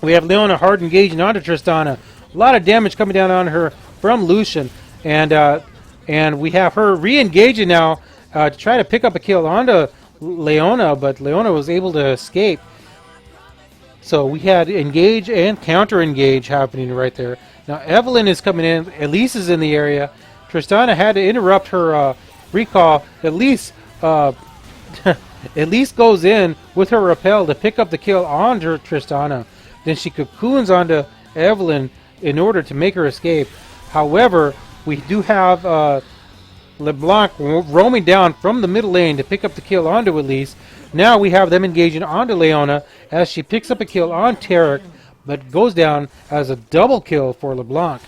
We have Leona hard engaging onto Tristana. A lot of damage coming down on her from Lucian. And we have her re-engaging now to try to pick up a kill onto Leona, but Leona was able to escape. So we had engage and counter-engage happening right there. Now Evelyn is coming in. Elise is in the area. Tristana had to interrupt her recall. Elise goes in with her repel to pick up the kill onto Tristana. Then she cocoons onto Evelyn in order to make her escape. However, we do have LeBlanc roaming down from the middle lane to pick up the kill onto Elise. Now we have them engaging onto Leona as she picks up a kill on Tarek, but goes down as a double kill for LeBlanc.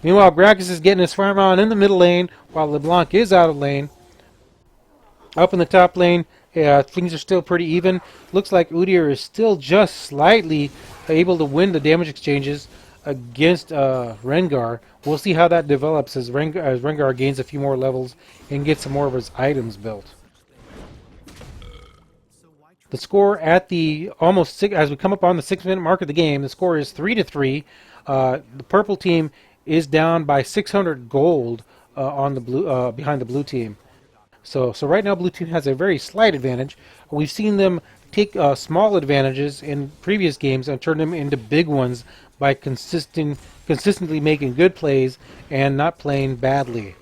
Meanwhile, Gragas is getting his farm on in the middle lane while LeBlanc is out of lane. Up in the top lane, things are still pretty even. Looks like Udyr is still just slightly able to win the damage exchanges against Rengar. We'll see how that develops as Rengar gains a few more levels and gets some more of his items built. The score at the as we come up on the 6-minute mark of the game, the score is 3-3. The purple team is down by 600 gold on the blue behind the blue team. So right now, blue team has a very slight advantage. We've seen them take small advantages in previous games and turn them into big ones by consistently making good plays and not playing badly. If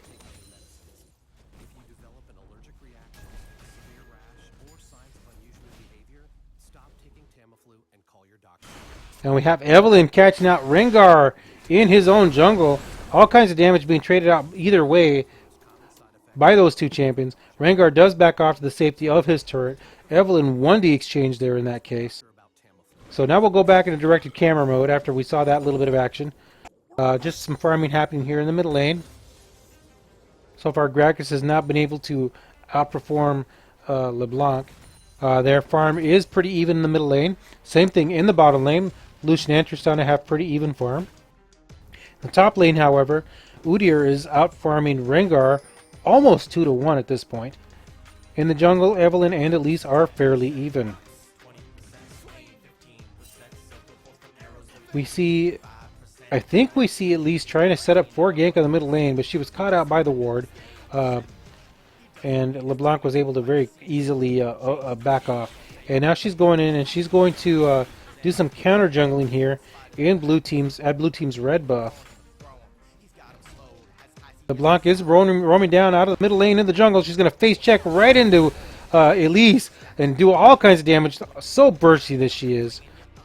you develop an allergic reaction, severe rash, or signs of unusual behavior, stop taking Tamiflu and call your doctor. And we have Evelyn catching out Rengar in his own jungle. All kinds of damage being traded out either way by those two champions. Rengar does back off to the safety of his turret. Evelyn won the exchange there in that case. So now we'll go back into directed camera mode after we saw that little bit of action. Just some farming happening here in the middle lane. So far, Gragas has not been able to outperform LeBlanc. Their farm is pretty even in the middle lane. Same thing in the bottom lane. Lucian and Tristana have pretty even farm. In the top lane, however, Udyr is out farming Rengar almost 2-1 at this point. In the jungle, Evelyn and Elise are fairly even. I think we see Elise trying to set up for gank on the middle lane, but she was caught out by the ward. And LeBlanc was able to very easily back off. And now she's going in and she's going to do some counter jungling here in blue team's red buff. LeBlanc is roaming down out of the middle lane in the jungle. She's going to face check right into Elise and do all kinds of damage. So bursty that she is.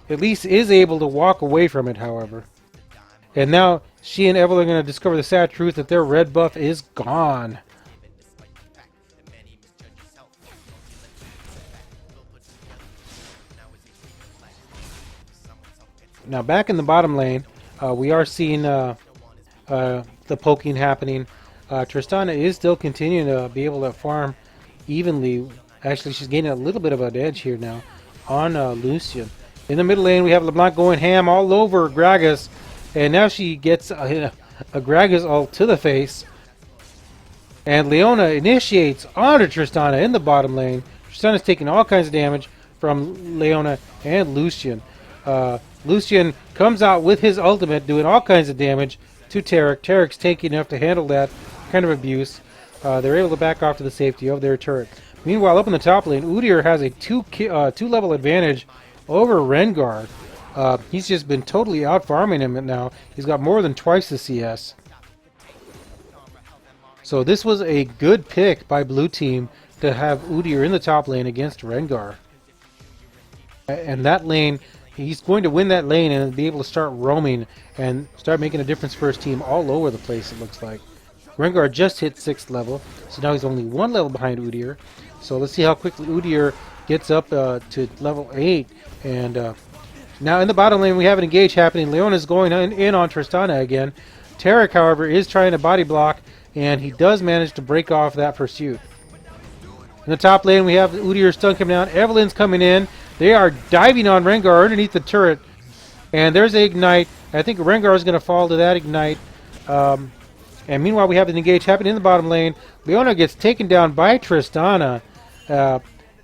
Elise is able to walk away from it, however. And now she and Evelyn are going to discover the sad truth that their red buff is gone. Now back in the bottom lane, we are seeing the poking happening. Tristana is still continuing to be able to farm evenly. Actually, she's gaining a little bit of an edge here now on Lucian. In the middle lane, we have LeBlanc going ham all over Gragas. And now she gets a Gragas ult to the face. And Leona initiates onto Tristana in the bottom lane. Tristana's taking all kinds of damage from Leona and Lucian. Lucian comes out with his ultimate, doing all kinds of damage to Taric. Taric's taking enough to handle that kind of abuse. They're able to back off to the safety of their turret. Meanwhile, up in the top lane, Udyr has a two-level advantage over Rengar. He's just been totally out-farming him now. He's got more than twice the CS. So this was a good pick by Blue Team to have Udyr in the top lane against Rengar. And that lane, he's going to win that lane and be able to start roaming and start making a difference for his team all over the place, it looks like. Rengar just hit 6th level, so now he's only 1 level behind Udyr. So let's see how quickly Udyr gets up to level 8. And now in the bottom lane, we have an engage happening. Leona's going in on Tristana again. Taric, however, is trying to body block, and he does manage to break off that pursuit. In the top lane, we have Udyr's stun coming down. Evelyn's coming in. They are diving on Rengar underneath the turret. And there's an ignite. I think Rengar is going to fall to that ignite. And meanwhile, we have an engage happening in the bottom lane. Leona gets taken down by Tristana.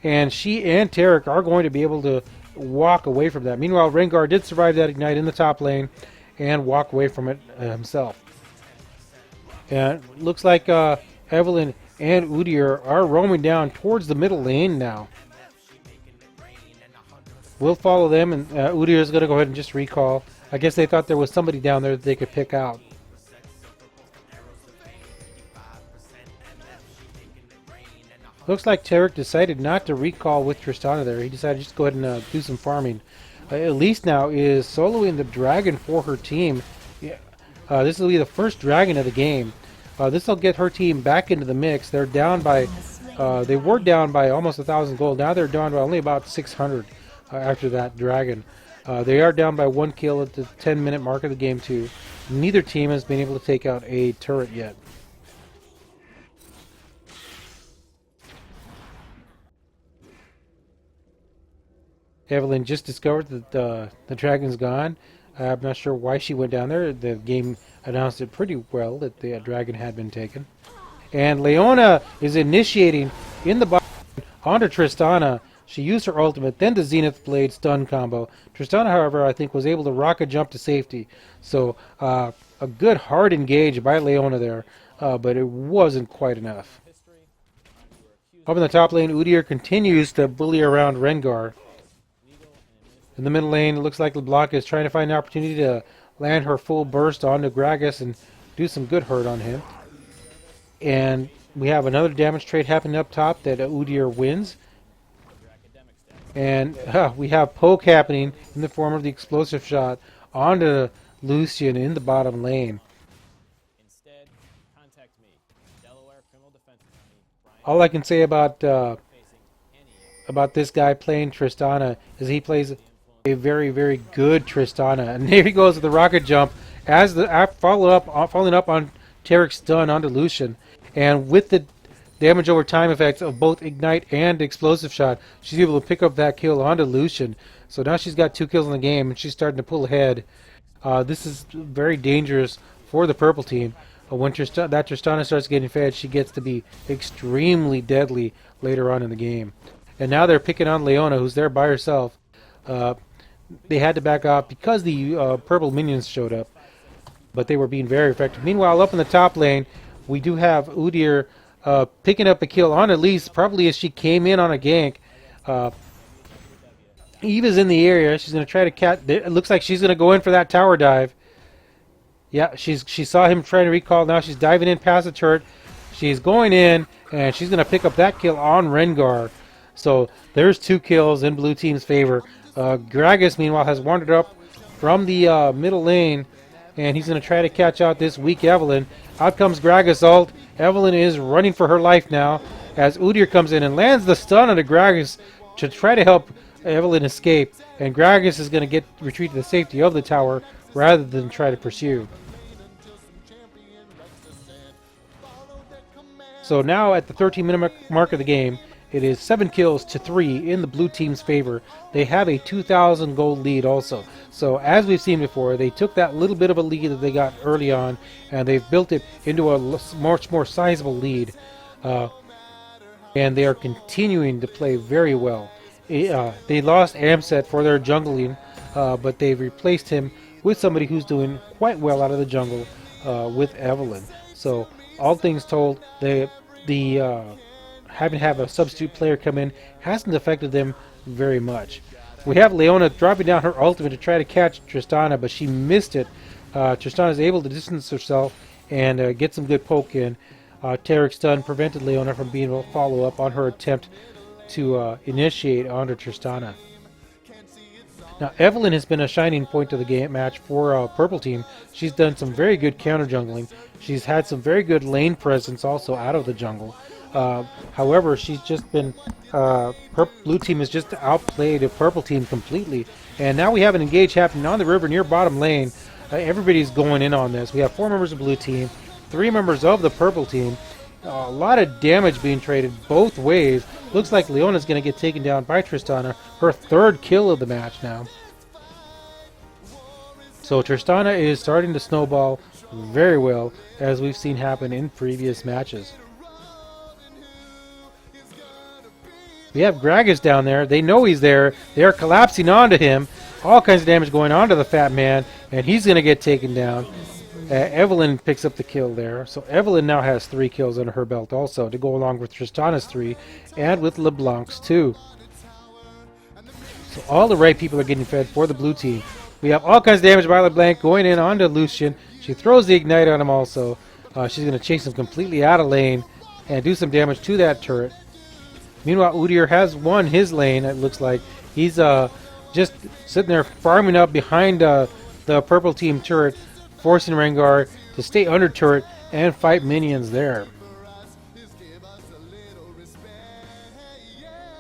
And she and Taric are going to be able to walk away from that. Meanwhile, Rengar did survive that ignite in the top lane and walk away from it himself. And it looks like Evelyn and Udyr are roaming down towards the middle lane now. We'll follow them, and Udyr is going to go ahead and just recall. I guess they thought there was somebody down there that they could pick out. Looks like Taric decided not to recall with Tristana there. He decided to just go ahead and do some farming. Elise now is soloing the dragon for her team. This will be the first dragon of the game. This will get her team back into the mix. They're down by, they were down by almost 1,000 gold. Now they're down by only about 600 after that dragon. They are down by 1 kill at the 10-minute mark of the game too. Neither team has been able to take out a turret yet. Evelyn just discovered that the dragon's gone. I'm not sure why she went down there. The game announced it pretty well that the dragon had been taken. And Leona is initiating in the bottom onto Tristana. She used her ultimate, then the Zenith Blade stun combo. Tristana, however, I think was able to rocket jump to safety. So a good hard engage by Leona there, but it wasn't quite enough. Up in the top lane, Udyr continues to bully around Rengar. In the middle lane, it looks like LeBlanc is trying to find an opportunity to land her full burst onto Gragas and do some good hurt on him. And we have another damage trade happening up top that Udyr wins. And we have poke happening in the form of the explosive shot onto Lucian in the bottom lane. Instead, contact me, Delaware Criminal Defense Attorney. All I can say about this guy playing Tristana is he plays a very, very good Tristana. And here he goes with the rocket jump as the following up on Taric's stun onto Lucian. And with the damage over time effects of both Ignite and Explosive Shot, she's able to pick up that kill onto Lucian. So now she's got 2 kills in the game, and she's starting to pull ahead. This is very dangerous for the purple team. When Tristana starts getting fed, she gets to be extremely deadly later on in the game. And now they're picking on Leona, who's there by herself. They had to back off because the purple minions showed up, but they were being very effective. Meanwhile, up in the top lane, we do have Udyr picking up a kill on Elise, probably as she came in on a gank. Eva's in the area. She's going to try to catch. It looks like she's going to go in for that tower dive. Yeah, she saw him trying to recall. Now she's diving in past the turret. She's going in, and she's going to pick up that kill on Rengar. So there's 2 kills in blue team's favor. Gragas, meanwhile, has wandered up from the middle lane, and he's going to try to catch out this weak Evelyn. Out comes Gragas' ult. Evelyn is running for her life now as Udyr comes in and lands the stun onto Gragas to try to help Evelyn escape. And Gragas is going to retreat to the safety of the tower rather than try to pursue. So now at the 13-minute mark of the game, It is 7 kills to 3 in the blue team's favor. They have a 2,000 gold lead also. So as we've seen before, they took that little bit of a lead that they got early on, and they've built it into a much more sizable lead. And they are continuing to play very well. They lost Amset for their jungling, but they've replaced him with somebody who's doing quite well out of the jungle with Evelyn. So all things told, the having to have a substitute player come in hasn't affected them very much. We have Leona dropping down her ultimate to try to catch Tristana, but she missed it. Tristana is able to distance herself and get some good poke in. Tarek's stun prevented Leona from being able to follow up on her attempt to initiate onto Tristana. Now, Evelyn has been a shining point of the game match for Purple Team. She's done some very good counter jungling. She's had some very good lane presence also out of the jungle. However, she's just been Blue Team has just outplayed the Purple Team completely. And now we have an engage happening on the river near bottom lane. Everybody's going in on this. We have 4 members of Blue Team, 3 members of the Purple Team. A lot of damage being traded both ways. Looks like Leona's going to get taken down by Tristana. Her 3rd kill of the match now. So Tristana is starting to snowball very well, as we've seen happen in previous matches. We have Gragas down there. They know he's there. They are collapsing onto him. All kinds of damage going on to the fat man, and he's going to get taken down. Evelyn picks up the kill there. So Evelyn now has 3 kills under her belt also, to go along with Tristana's 3, and with LeBlanc's 2. So all the right people are getting fed for the blue team. We have all kinds of damage by LeBlanc going in onto Lucian. She throws the Ignite on him also. She's going to chase him completely out of lane and do some damage to that turret. Meanwhile, Udyr has won his lane, it looks like. He's just sitting there farming up behind the purple team turret, forcing Rengar to stay under turret and fight minions there.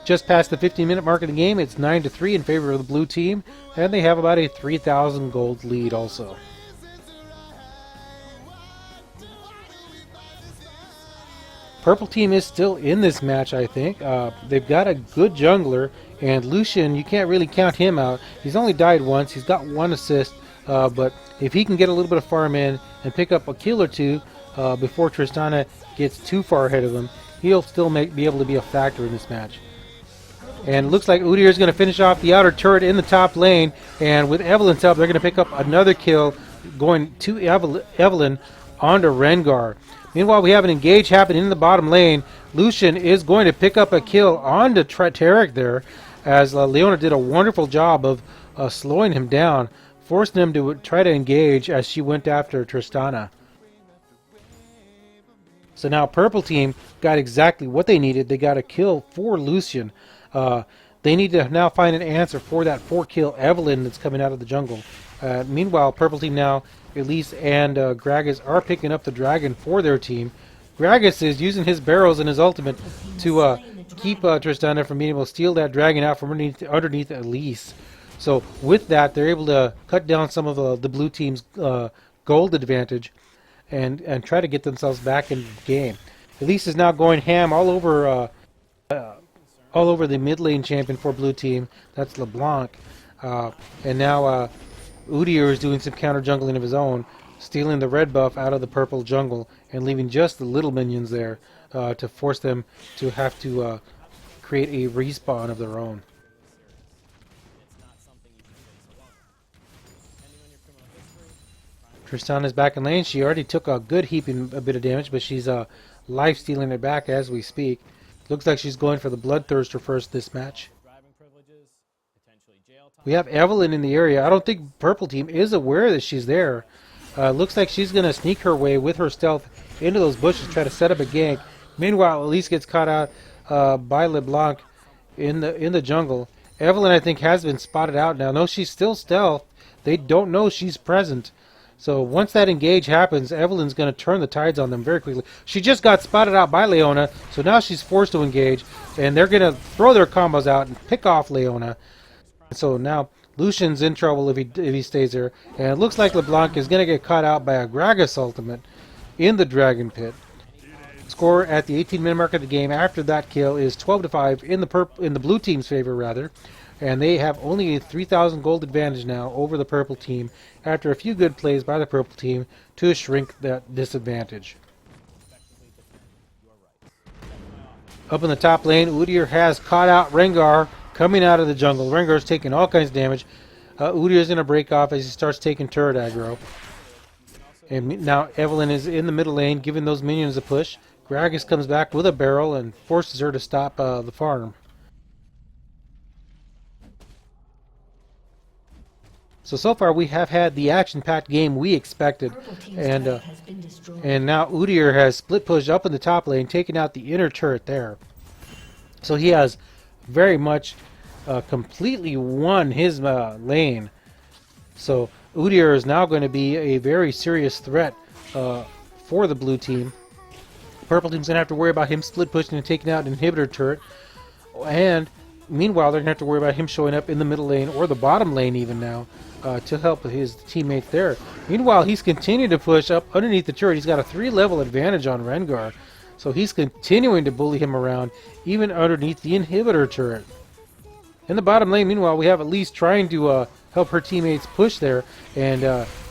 Just past the 15-minute mark of the game, it's 9-3 in favor of the blue team, and they have about a 3,000 gold lead also. Purple team is still in this match, I think. They've got a good jungler, and Lucian, you can't really count him out. He's only died once. He's got 1 assist, but if he can get a little bit of farm in and pick up a kill or 2 before Tristana gets too far ahead of him, he'll still be able to be a factor in this match. And it looks like Udyr is going to finish off the outer turret in the top lane, and with Evelyn's help, they're going to pick up another kill going to Evelyn onto Rengar. Meanwhile, we have an engage happen in the bottom lane. Lucian is going to pick up a kill onto Tarek there, as Leona did a wonderful job of slowing him down, forcing him to try to engage as she went after Tristana. So now Purple Team got exactly what they needed. They got a kill for Lucian. They need to now find an answer for that 4-kill Evelyn that's coming out of the jungle. Meanwhile, Purple Team now, Elise and Gragas are picking up the dragon for their team. Gragas is using his barrels and his ultimate to keep Tristana from being able to steal that dragon out from underneath Elise. So with that, they're able to cut down some of the blue team's gold advantage and try to get themselves back in the game. Elise is now going ham all over the mid lane champion for blue team. That's LeBlanc. And now Udyr is doing some counter jungling of his own, stealing the red buff out of the purple jungle and leaving just the little minions there to force them to have to create a respawn of their own. Tristana is back in lane. She already took a good heaping a bit of damage, but she's life stealing it back as we speak. Looks like she's going for the Bloodthirster first this match. We have Evelyn in the area. I don't think Purple Team is aware that she's there. Looks like she's going to sneak her way with her stealth into those bushes, try to set up a gank. Meanwhile, Elise gets caught out by LeBlanc in the jungle. Evelyn, I think, has been spotted out now. No, she's still stealth. They don't know she's present. So once that engage happens, Evelyn's going to turn the tides on them very quickly. She just got spotted out by Leona, so now she's forced to engage, and they're going to throw their combos out and pick off Leona. So now Lucian's in trouble if he stays there, and it looks like LeBlanc is going to get caught out by a Gragas ultimate in the Dragon Pit. score at the 18-minute mark of the game after that kill is 12-5 in the blue team's favor, rather. And they have only a 3,000 gold advantage now over the purple team after a few good plays by the purple team to shrink that disadvantage. Up in the top lane, Udyr has caught out Rengar coming out of the jungle. Rengar's taking all kinds of damage. Udyr's going to break off as he starts taking turret aggro. And now Evelynn is in the middle lane giving those minions a push. Gragas comes back with a barrel and forces her to stop the farm. So far we have had the action-packed game we expected, and now Udyr has split pushed up in the top lane, taking out the inner turret there. So he has very much completely won his lane. So Udyr is now going to be a very serious threat for the blue team. Purple team's going to have to worry about him split pushing and taking out an inhibitor turret, and meanwhile they're going to have to worry about him showing up in the middle lane or the bottom lane even now. To help his teammates there. Meanwhile, he's continuing to push up underneath the turret. He's got a 3-level advantage on Rengar. So he's continuing to bully him around, even underneath the inhibitor turret. In the bottom lane, meanwhile, we have Elise trying to help her teammates push there. And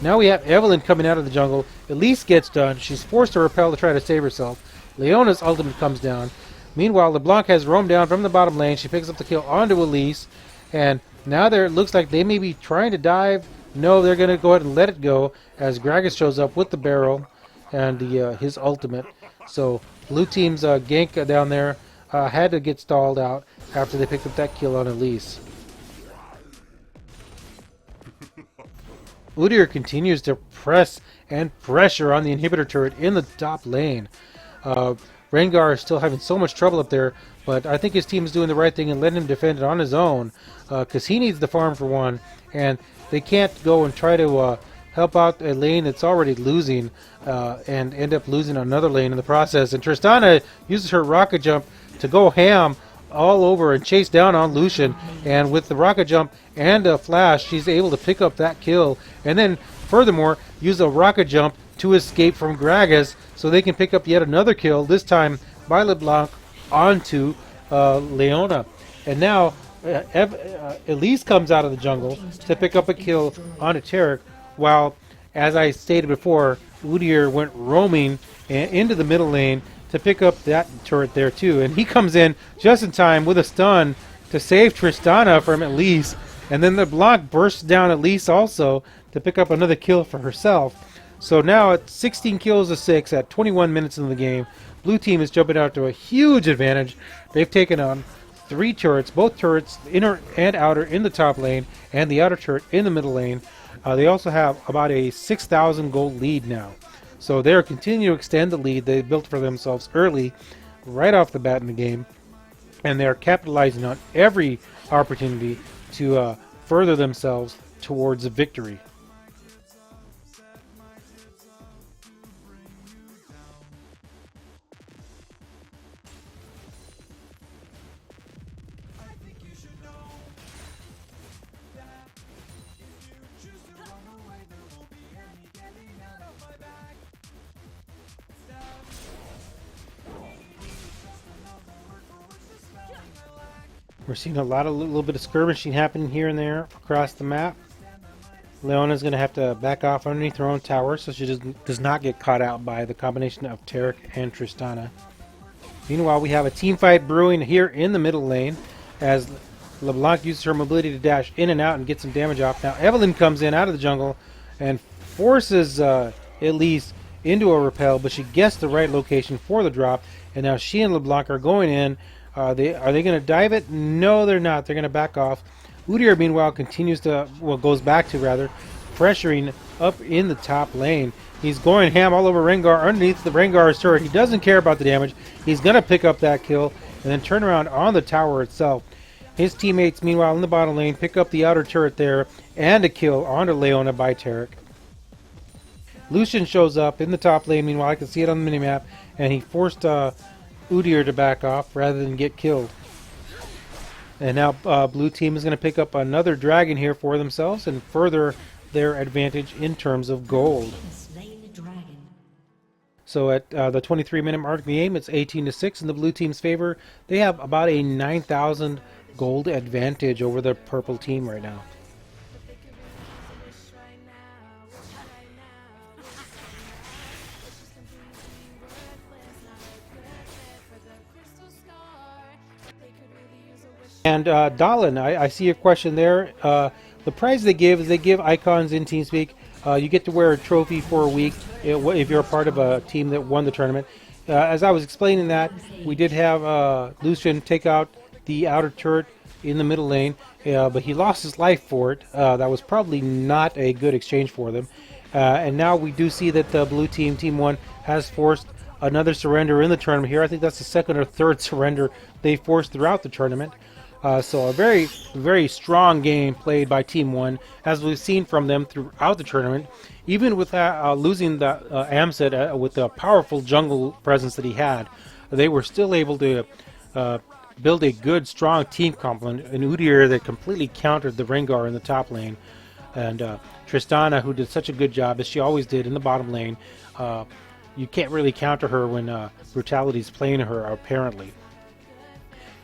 now we have Evelynn coming out of the jungle. Elise gets done. She's forced to repel to try to save herself. Leona's ultimate comes down. Meanwhile, LeBlanc has roamed down from the bottom lane. She picks up the kill onto Elise. And now it looks like they may be trying to dive. No, they're going to go ahead and let it go as Gragas shows up with the barrel and his ultimate. So blue team's gank down there had to get stalled out after they picked up that kill on Elise. Udyr continues to press and pressure on the inhibitor turret in the top lane. Rengar is still having so much trouble up there, but I think his team is doing the right thing and letting him defend it on his own, because he needs the farm for one, and they can't go and try to help out a lane that's already losing and end up losing another lane in the process. And Tristana uses her rocket jump to go ham all over and chase down on Lucian, and with the rocket jump and a flash, she's able to pick up that kill, and then furthermore use a rocket jump to escape from Gragas so they can pick up yet another kill, this time by LeBlanc onto Leona. And now Elise comes out of the jungle to pick up a kill onto Taric, while, as I stated before, Udyr went roaming into the middle lane to pick up that turret there too. And he comes in just in time with a stun to save Tristana from Elise. And then LeBlanc bursts down Elise also to pick up another kill for herself. So now at 16 kills to 6 at 21 minutes in the game, blue team is jumping out to a huge advantage. They've taken on 3 turrets, both turrets, inner and outer, in the top lane, and the outer turret in the middle lane. They also have about a 6,000 gold lead now. So they're continuing to extend the lead they built for themselves early, right off the bat in the game. And they're capitalizing on every opportunity to further themselves towards a victory. We're seeing a little bit of skirmishing happening here and there across the map. Leona's going to have to back off underneath her own tower so she does not get caught out by the combination of Taric and Tristana. Meanwhile, we have a team fight brewing here in the middle lane as LeBlanc uses her mobility to dash in and out and get some damage off. Now Evelynn comes in out of the jungle and forces Elise into a repel, but she gets the right location for the drop, and now she and LeBlanc are going in. Are they going to dive it? No, they're not. They're going to back off. Udyr, meanwhile, goes back to pressuring up in the top lane. He's going ham all over Rengar underneath the Rengar's turret. He doesn't care about the damage. He's going to pick up that kill and then turn around on the tower itself. His teammates, meanwhile, in the bottom lane, pick up the outer turret there and a kill onto Leona by Taric. Lucian shows up in the top lane. Meanwhile, I can see it on the minimap, and he forced Udyr to back off rather than get killed. And now blue team is going to pick up another dragon here for themselves and further their advantage in terms of gold. So at the 23-minute mark of the game, it's 18-6 in the blue team's favor. They have about a 9,000 gold advantage over the purple team right now. And Dalin, I see a question there. The prize they give is they give icons in TeamSpeak. You get to wear a trophy for a week if you're a part of a team that won the tournament. As I was explaining that, we did have Lucian take out the outer turret in the middle lane, but he lost his life for it. That was probably not a good exchange for them. And now we do see that the blue team, Team 1, has forced another surrender in the tournament here. I think that's the second or third surrender they forced throughout the tournament. So a very, very strong game played by Team 1, as we've seen from them throughout the tournament. Even with losing the Amset with the powerful jungle presence that he had, they were still able to build a good, strong team complement. An Udyr that completely countered the Rengar in the top lane. And Tristana, who did such a good job, as she always did in the bottom lane. You can't really counter her when Brutality's playing her, apparently.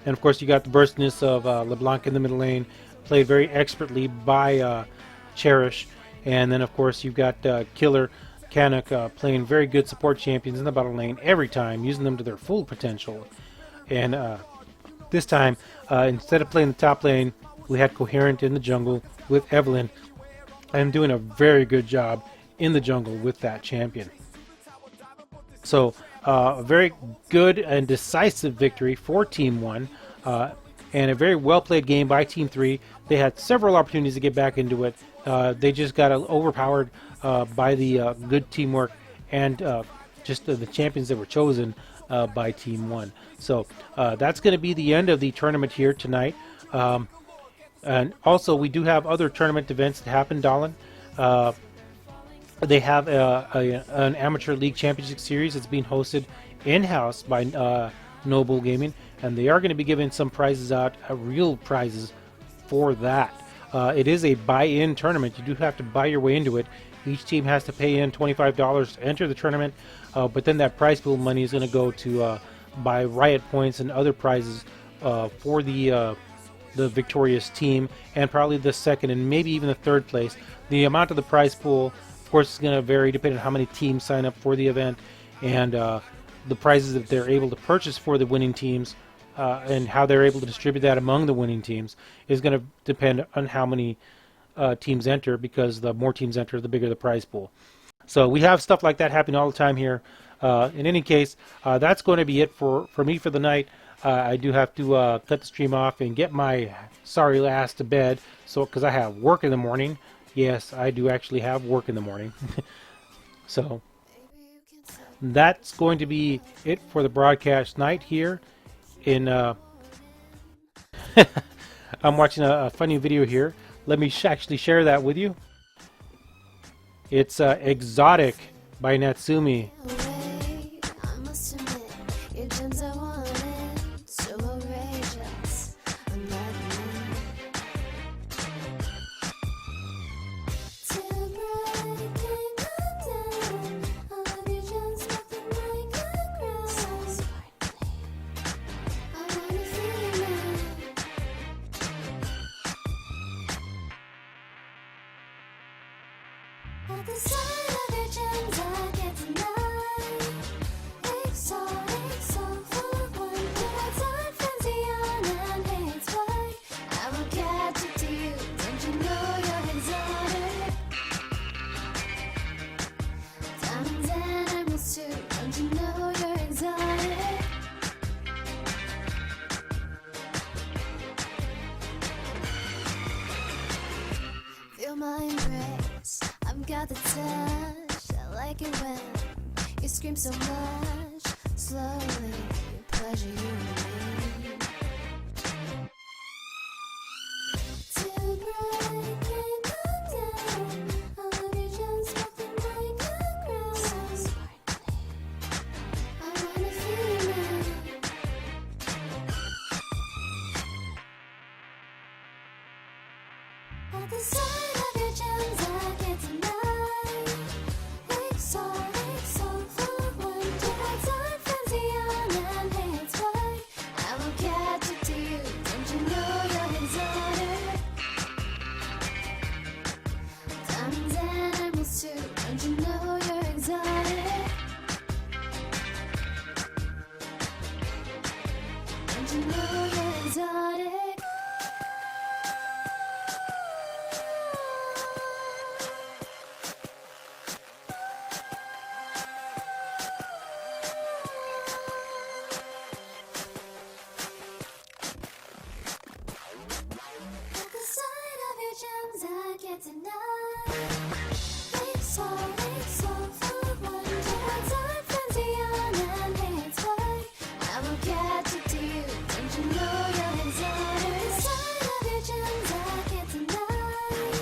And of course, you got the burstness of LeBlanc in the middle lane, played very expertly by Cherish. And then, of course, you've got Killer Canuck playing very good support champions in the bottom lane every time, using them to their full potential. And this time, instead of playing the top lane, we had Coherent in the jungle with Evelyn, and doing a very good job in the jungle with that champion. So, a very good and decisive victory for Team 1, and a very well-played game by Team 3. They had several opportunities to get back into it. They just got overpowered by the good teamwork and just the champions that were chosen by Team 1. So that's going to be the end of the tournament here tonight. And also, we do have other tournament events that happen, Dalin. They have an Amateur League Championship Series that's being hosted in-house by Noble Gaming, and they are going to be giving some prizes out, real prizes for that. It is a buy-in tournament. You do have to buy your way into it. Each team has to pay in $25 to enter the tournament, but then that prize pool money is going to go to buy Riot points and other prizes for the victorious team, and probably the second and maybe even the third place. The amount of the prize pool, of course, is going to vary depending on how many teams sign up for the event, and the prizes that they're able to purchase for the winning teams, and how they're able to distribute that among the winning teams is going to depend on how many teams enter, because the more teams enter, the bigger the prize pool. So we have stuff like that happening all the time here. In any case, that's going to be it for me for the night. I do have to cut the stream off and get my sorry ass to bed, because I have work in the morning. Yes, I do actually have work in the morning. So that's going to be it for the broadcast night here in I'm watching a funny video here. Let me actually share that with you. It's Exotic by Natsumi. I must admit, your gems I wanted, so outrageous. I'm not too bright, can't come down. All of your gems looking like a crown. So sparkly, I wanna feel you now. At the sight of your gems, I get denied. Exotic, so full of wonder. That's our fancy on and it's white. I will catch it to you. Don't you know you're exotic? Diamonds and emeralds too. Don't you know you're exotic? Feel my embrace. I've got the touch. I like it when you scream so much. Slowly, pleasure you and me. Too bright, can't come down. All of your gems looking like a crown. So sparkly, I wanna feel you now. At the sight of your gems, I get denied. Exotic, so full of wonder. you know you're exotic? At the sight of your gems, I get denied. Exotic, so full of wonder. Time frenzy on and hands wide. I will catch it to you. Don't you know you're exotic? At the sight of your gems, I get denied.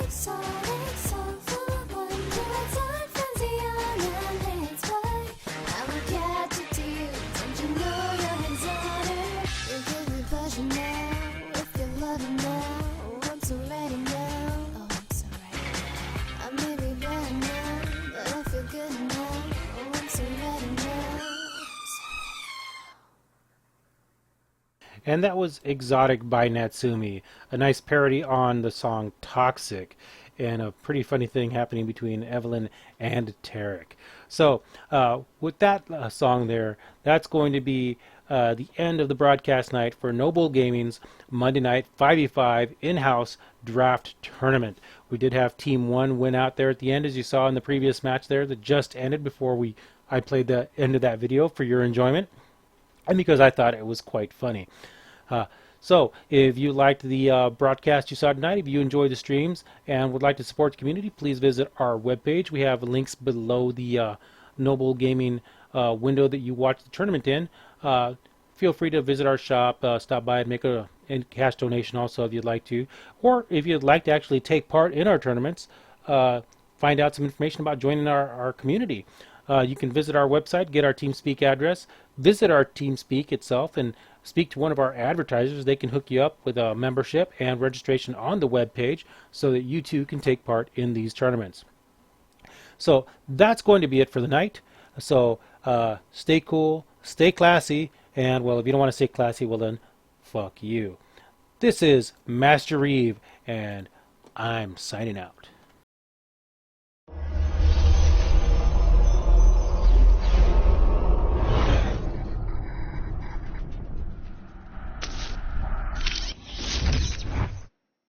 Exotic, so full of wonder. Time frenzy on and hands wide. I will catch it to you. Don't you know you're exotic? You give me pleasure now. If you're loving now, oh, I'm so ready now. Oh, I'm so ready. I may be better now, but I feel good now. Oh, I'm so ready now. And that was Exotic by Natsumi, a nice parody on the song Toxic, and a pretty funny thing happening between Evelyn and Tarek. So, with that song there, that's going to be the end of the broadcast night for Noble Gaming's Monday night 5v5 in-house draft tournament. We did have Team 1 win out there at the end, as you saw in the previous match there that just ended before I played the end of that video for your enjoyment, and because I thought it was quite funny. So, if you liked the broadcast you saw tonight, if you enjoyed the streams and would like to support the community, please visit our webpage. We have links below the Noble Gaming window that you watch the tournament in. Feel free to visit our shop, stop by and make a cash donation also if you'd like to. Or if you'd like to actually take part in our tournaments, find out some information about joining our community. You can visit our website, get our TeamSpeak address, visit our TeamSpeak itself, and speak to one of our advertisers. They can hook you up with a membership and registration on the web page so that you too can take part in these tournaments. So that's going to be it for the night. So stay cool, stay classy, and well, if you don't want to stay classy, well then, fuck you. This is Master Eve, and I'm signing out.